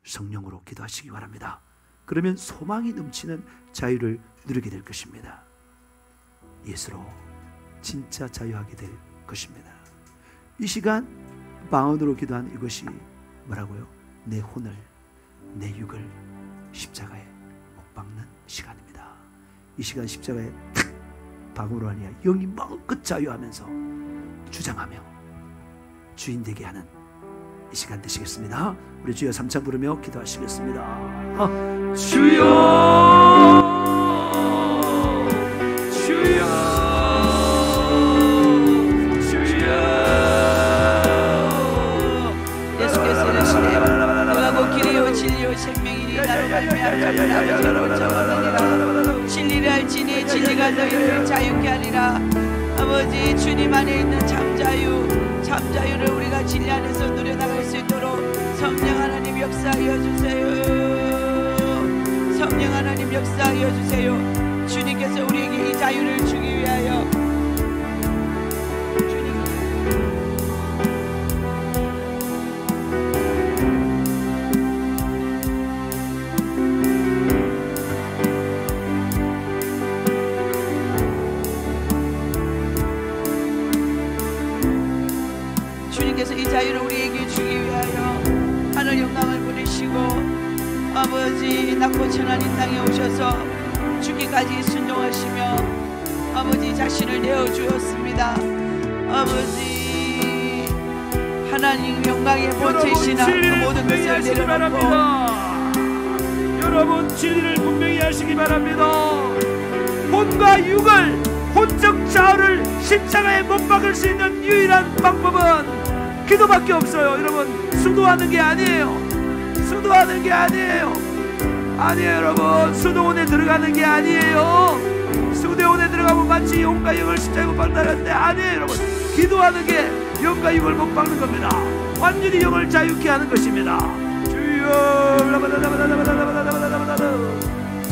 성령으로 기도하시기 바랍니다. 그러면 소망이 넘치는 자유를 누리게 될 것입니다. 예수로 진짜 자유하게 될 것입니다. 이 시간 방언으로 기도한 이것이 뭐라고요? 내 혼을, 내 육을 십자가에 못 박는 시간입니다. 이 시간 십자가에 탁 방언으로 하니 영이 마음껏 자유하면서 주장하며 주인 되게 하는 이 시간 되시겠습니다. 우리 주여 삼창 부르며 기도하시겠습니다. 주여, 주여, 주여. 예수께서 이르시되 내가 곧 길이요 진리요 생명이니 나로 말미암아 아버지로 진리를 알지니 진리가 너희를 자유케 하리라. 아버지, 주님 안에 있는 참자유를 우리가 진리 안에서 누려나갈 수 있도록 성령 하나님 역사하여 주세요. 성령 하나님 역사하여 주세요. 주님께서 우리에게 이 자유를 주기 위하여 하나님께서 이 자유를 우리에게 주기 위하여 하늘 영광을 보내시고 아버지 낮고 천한 이 땅에 오셔서 죽기까지 순종하시며 아버지 자신을 내어주었습니다. 아버지 하나님 영광의 본체이시나 그 모든 것을 내려놓고 여러분 진리를 분명히 하시기 바랍니다. 혼과 육을 혼적 자아를 십자가에 못 박을 수 있는 유일한 방법은 기도밖에 없어요. 여러분 수도하는 게 아니에요. 수도하는 게 아니에요. 아니에요 여러분. 수도원에 들어가는 게 아니에요. 수도원에 들어가면 마치 영과 육을 십자가에 못 박는다는데 아니에요 여러분. 기도하는 게 영과 육을 못 박는 겁니다. 완전히 영을 자유케 하는 것입니다.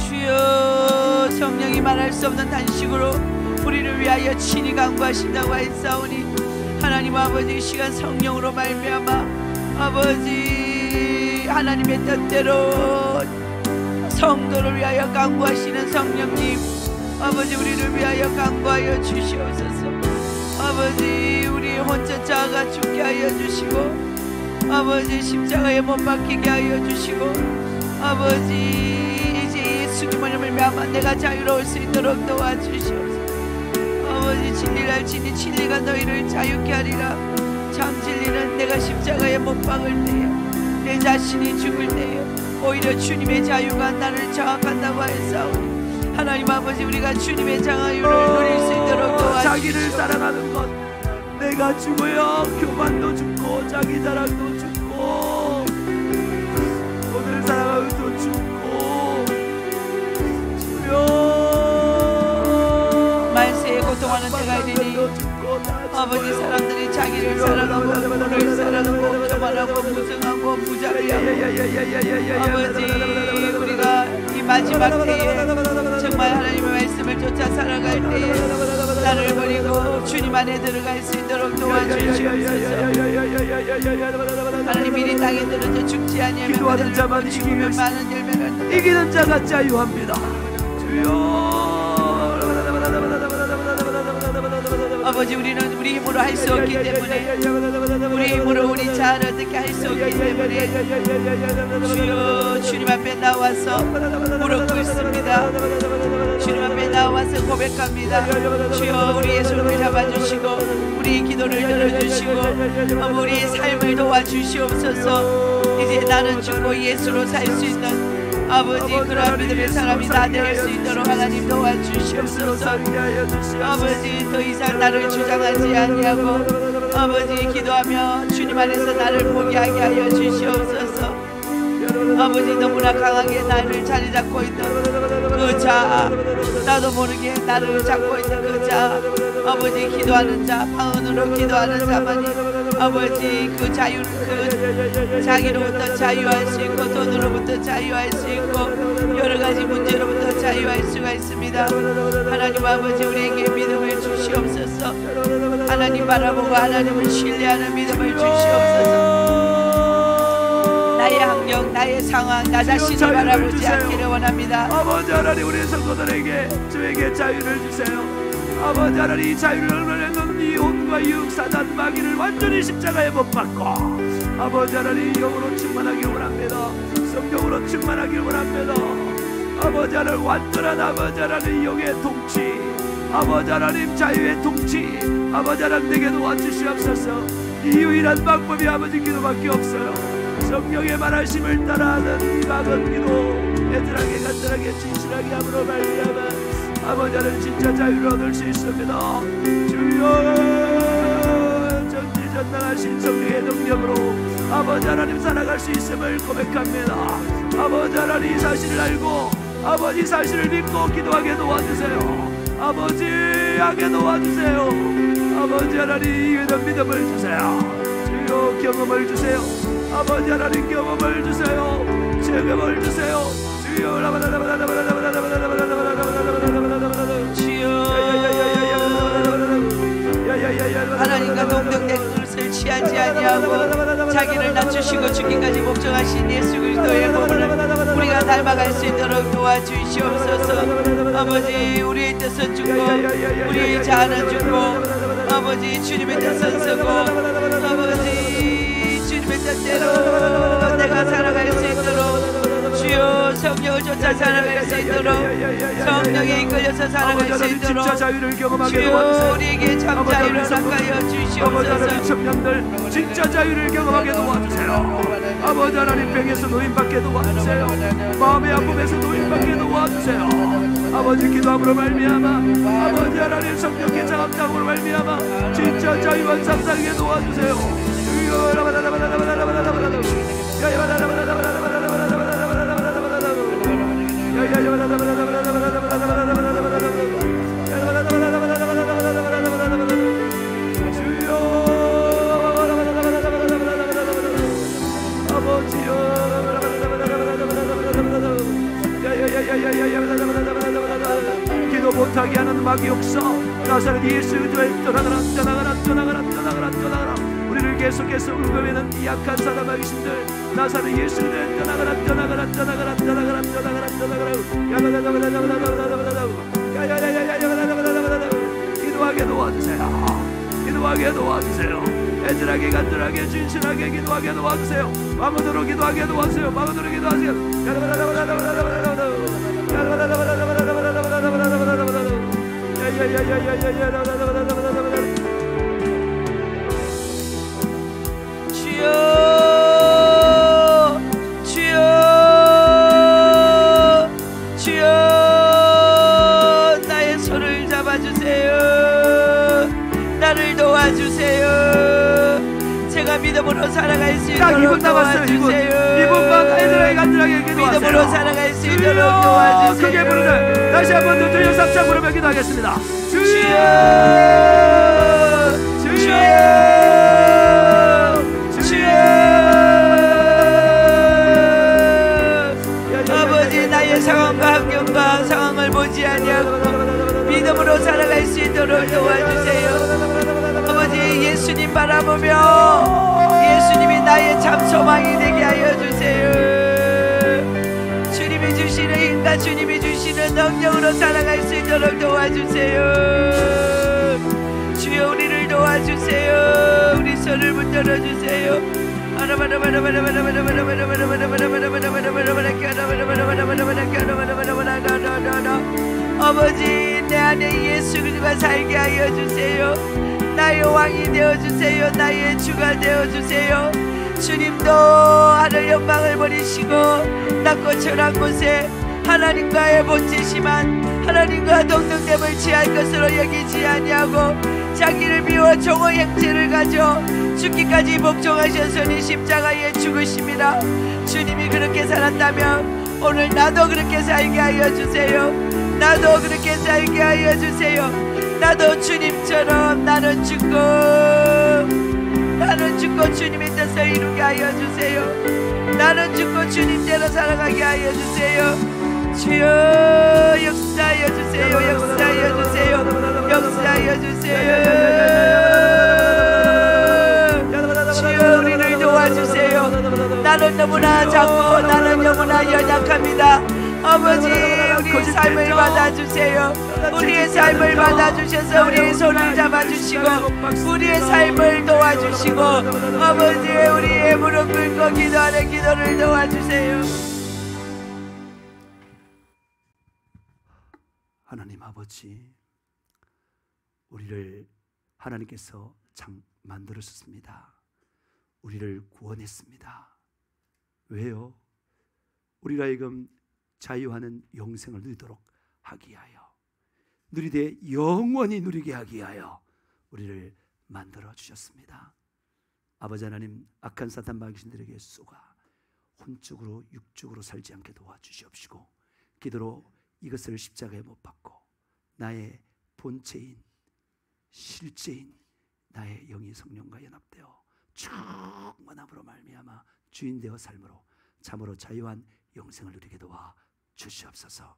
주여 성령이 말할 수 없는 단식으로 우리를 위하여 친히 강구하신다고 하였사오니 하나님 아버지 이 시간 성령으로 말미암아 아버지 하나님의 뜻대로 성도를 위하여 강구하시는 성령님 아버지 우리를 위하여 강구하여 주시옵소서. 아버지 우리의 혼자 자아가 죽게 하여 주시고 아버지 십자가에 못 박히게 하여 주시고 아버지 이제 예수님을 말미암아 내가 자유로울 수 있도록 도와주시옵소서. 아버지 진리를 알지니 진리가 너희를 자유케 하리라. 참 진리는 내가 십자가에 못 박을 때에 내 자신이 죽을 때에 오히려 주님의 자유가 나를 장악한다고 하였사오니 하나님 아버지 우리가 주님의 자유를 누릴 수 있도록 도와주시옵소서. 자기를 사랑하는 것 내가 죽어야 교만도 죽고 자기 자랑도 죽고 오늘 사랑하고도 죽고 주여 만세에 고통하는 때가 이르니 아버지 사람들이 자기를 사랑하고 돈을 사랑하고 교만하고 무성하고 부자리하고 아버지 우리가 이 마지막 때에 정말 하나님의 말씀을 쫓아 살아갈 때에 나를 버리고 주님 안에 들어갈 수 있도록 도와주시옵소서. 하나님 미리 땅에 들어져 죽지 아니하면 기도하는 자만 죽으면 많은 열매를 이기는 자가 자유합니다. 주여 아버지 우리는 우리 힘으로 할 수 없기 때문에 우리 힘으로 우리 자아를 어떻게 할 수 없기 때문에 주여 주님 앞에 나와서 무릎 꿇습니다. 주님 앞에 나와서 고백합니다. 주여 우리의 손을 잡아주시고 우리의 기도를 들어주시고 우리의 삶을 도와주시옵소서. 이제 나는 죽고 예수로 살 수 있는 아버지 그러한 믿음의 사람이 다 될 수 있도록 하나님 도와주시옵소서. 아버지 더 이상 나를 주장하지 아니하고 아버지 기도하며 주님 안에서 나를 포기하게 하여 주시옵소서. 아버지 너무나 강하게 나를 자리 잡고 있는 그 자아 나도 모르게 나를 잡고 있는 그 자아 아버지 기도하는 자 방언으로 기도하는 자만이 아버지 그 자유 그 자기로부터 자유할 수 있고 돈으로부터 자유할 수 있고 여러가지 문제로부터 자유할 수가 있습니다. 하나님 아버지 우리에게 믿음을 주시옵소서. 하나님 바라보고 하나님을 신뢰하는 믿음을 주시옵소서. 나의 환경 나의 상황 나 자신을 바라보지 않기를 원합니다. 아버지 하나님 우리 성도들에게 주에게 자유를 주세요. 아버지 하나님 이 자유를 얻으려는 이 혼과 육 사단 마귀를 완전히 십자가에 못 박고 아버지 하나님 영으로 충만하길 원합니다. 성령으로 충만하길 원합니다. 아버지 하나님 완전한 아버지 하나님 영의 통치 아버지 하나님 자유의 통치 아버지 하나님 내게 도와주시옵소서. 이 유일한 방법이 아버지 기도밖에 없어요. 성령의 말하심을 따라하는 작은 기도 애절하게 간절하게 진실하게 함으로 말미암아 아버지 하나님 진짜 자유를 얻을 수 있습니다. 주여 전지전능하신 성령의 능력으로 아버지 하나님 살아갈 수 있음을 고백합니다. 아버지 하나님 이 사실을 알고 아버지 사실을 믿고 기도하게 도와주세요. 아버지 하게 도와주세요. 아버지 하나님 이런 믿음을 주세요. 주여 경험을 주세요. 아버지 하나님 경험을 주세요. 경험을 주세요. 주여 하나님과 동등된 것을 취하지 아니하고 자기를 낮추시고 죽기까지 복종하신 예수 그리스도의 몸을 우리가 닮아갈 수 있도록 도와주시옵소서. 아버지 우리의 뜻은 죽고 우리의 자아는 죽고 아버지 주님의 뜻은 서고 아버지 하나님의 뜻대로 내가 살아갈 수 있도록 주여 성령을 쫓아 살아갈 수 있도록 성령에 이끌려서 살아갈 수 있도록 진짜 자유를 경험하게 주여 도와주세요. 우리에게 참 자유를 허락하여 아버지 하나님 주시옵소서. 청년들 진짜 자유를 경험하게 도와주세요. 아버지 하나님 병에서 노인받게 도와주세요. 마음의 아픔에서 노인받게 도와주세요. 아버지 기도함으로 말미암아 아버지 하나님 성령께 장악함으로 말미암아 진짜 자유한 삶 살게 도와주세요. 기도 못하게 하는 마귀 역사 나사렛 예수 그리스도의 떠나가라 떠나가라 떠나가라 떠나가라 떠나가라 우리를 계속해서 울고매는 이 약한 사람의 귀신들 나사렛 예수 그리스도의 떠나가라 떠나가라 떠나가라 떠나가라 떠나가라 떠나가라 기도하게 도와주세요. 기도하게 도와주세요. 애절하게 간절하게 진실하게 기도하게 도와주세요. 마음으로 기도하게 도와주세요. 마음으로 기도하세요. 주여 주여 주여 나의 손을 잡아주세요. 나를 도와주세요. 제가 믿음으로 살아갈 수 딱 2분 있도록 남았어요. 도와주세요. 2분만 애절하게 간절하게 기도하세요. 믿음으로 살아갈 수 있도록 주여 도와주세요. 크게 부르는 다시 한번 더 들려 삽짝 부르며 기도하겠습니다. 주여 아버지 나의 상황과 환경과 상황을 보지 아니하고 믿음으로 살아갈 수 있도록 도와주세요. 아버지 예수님 바라보며 예수님이 나의 참 소망이 되게 하여 주세요. 주님이 주시는 힘과 주님이 주시는 능력으로 살아갈 수 있도록 도와주세요. 주여 우리를 도와주세요. 우리 손을 붙들어 주세요. 아버지 내 안에 예수 그리스도가 살게 하여 주세요. 나의 왕이 되어주세요. 나의 주가 되어주세요. 주님도 하늘 영광을 버리시고 낮고 천한 곳에 하나님과의 본체시만 하나님과 동등됨을 취할 것으로 여기지 아니하고 자기를 비워 종의 형체를 가져 죽기까지 복종하셨으니 십자가에 죽으십니다. 주님이 그렇게 살았다면 오늘 나도 그렇게 살게 하여 주세요. 나도 그렇게 살게 하여 주세요. 나도 주님처럼 나는 죽고 주님의 뜻을 이루게 하여 주세요. 나는 죽고 주님대로 살아가게 하여 주세요. 주여 역사하여 주세요. 역사하여 주세요. 역사하여 주세요. 주여 우리를 도와주세요. 나는 너무나 작고 나는 너무나 연약합니다. 아버지 우리의 삶을 받아주세요. 우리의 삶을 받아주셔서 우리의 손을 잡아주시고 우리의 삶을 도와주시고 아버지 우리의 무릎 꿇고 기도하는 기도를 도와주세요. 하나님 아버지 우리를 하나님께서 참 만들었습니다. 우리를 구원했습니다. 왜요? 우리가 하여금 자유하는 영생을 누리도록 하기 위하여 누리되 영원히 누리게 하기 위하여 우리를 만들어 주셨습니다. 아버지 하나님 악한 사탄 마귀신들에게 쏘가 혼적으로 육적으로 살지 않게 도와주시옵시고 기도로 이것을 십자가에 못 박고 나의 본체인 실제인 나의 영이 성령과 연합되어 충만함으로 말미암아 주인 되어 삶으로 참으로 자유한 영생을 누리게 도와 주시옵소서.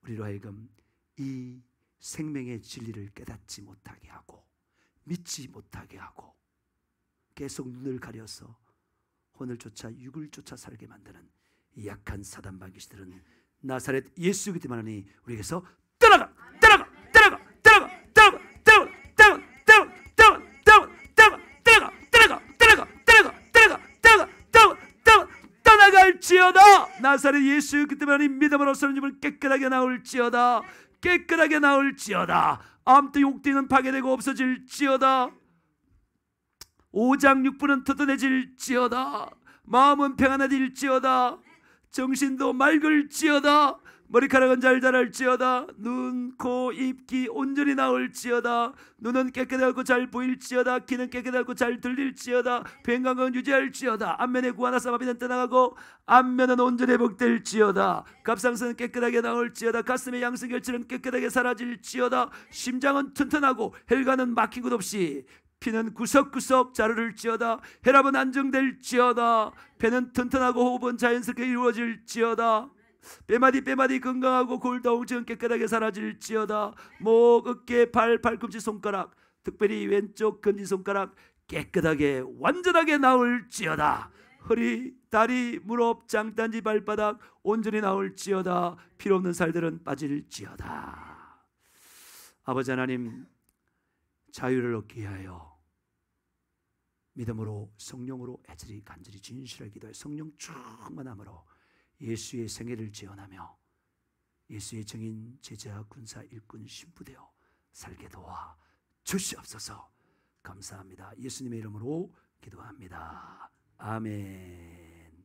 우리로 하여금 이 생명의 진리를 깨닫지 못하게 하고 믿지 못하게 하고 계속 눈을 가려서 혼을 쫓아 육을 쫓아 살게 만드는 이 약한 사단 마귀들은 나사렛 예수 그리스도만이 우리에게서 떠나가 떠나가 떠나가 떠나가 떠나가 떠나가 떠나가 떠나가 떠나가 떠나가 떠나가 떠나가 떠나가 나사렛 예수 그때만이 믿음으로 선님을 깨끗하게 나올지어다. 깨끗하게 나올지어다. 암도 욕되는 파괴되고 없어질지어다. 오장 육부는 튼튼해질지어다. 마음은 평안해질지어다. 정신도 맑을지어다. 머리카락은 잘 자랄지어다. 눈, 코, 입, 귀 온전히 나올지어다. 눈은 깨끗하고 잘 보일지어다. 귀는 깨끗하고 잘 들릴지어다. 건강은 유지할지어다. 안면의 구하나 사마비는 떠나가고 안면은 온전히 회복될지어다. 갑상선은 깨끗하게 나올지어다. 가슴의 양성결실은 깨끗하게 사라질지어다. 심장은 튼튼하고 혈관은 막힌 것 없이 피는 구석구석 자르를지어다. 혈압은 안정될지어다. 배는 튼튼하고 호흡은 자연스럽게 이루어질지어다. 뼈마디 건강하고 골다공증은 깨끗하게 사라질지어다. 목, 어깨, 발, 팔꿈치, 손가락, 특별히 왼쪽 검지손가락 깨끗하게 완전하게 나올지어다. 허리, 다리, 무릎, 장단지, 발바닥 온전히 나올지어다. 필요없는 살들은 빠질지어다. 아버지 하나님, 자유를 얻기 위하여 믿음으로 성령으로 애절히 간절히 진실하게 기도해 성령 충만함으로 예수의 생애를 지원하며 예수의 증인, 제자, 군사, 일꾼, 신부되어 살게 도와 주시옵소서. 감사합니다. 예수님의 이름으로 기도합니다. 아멘.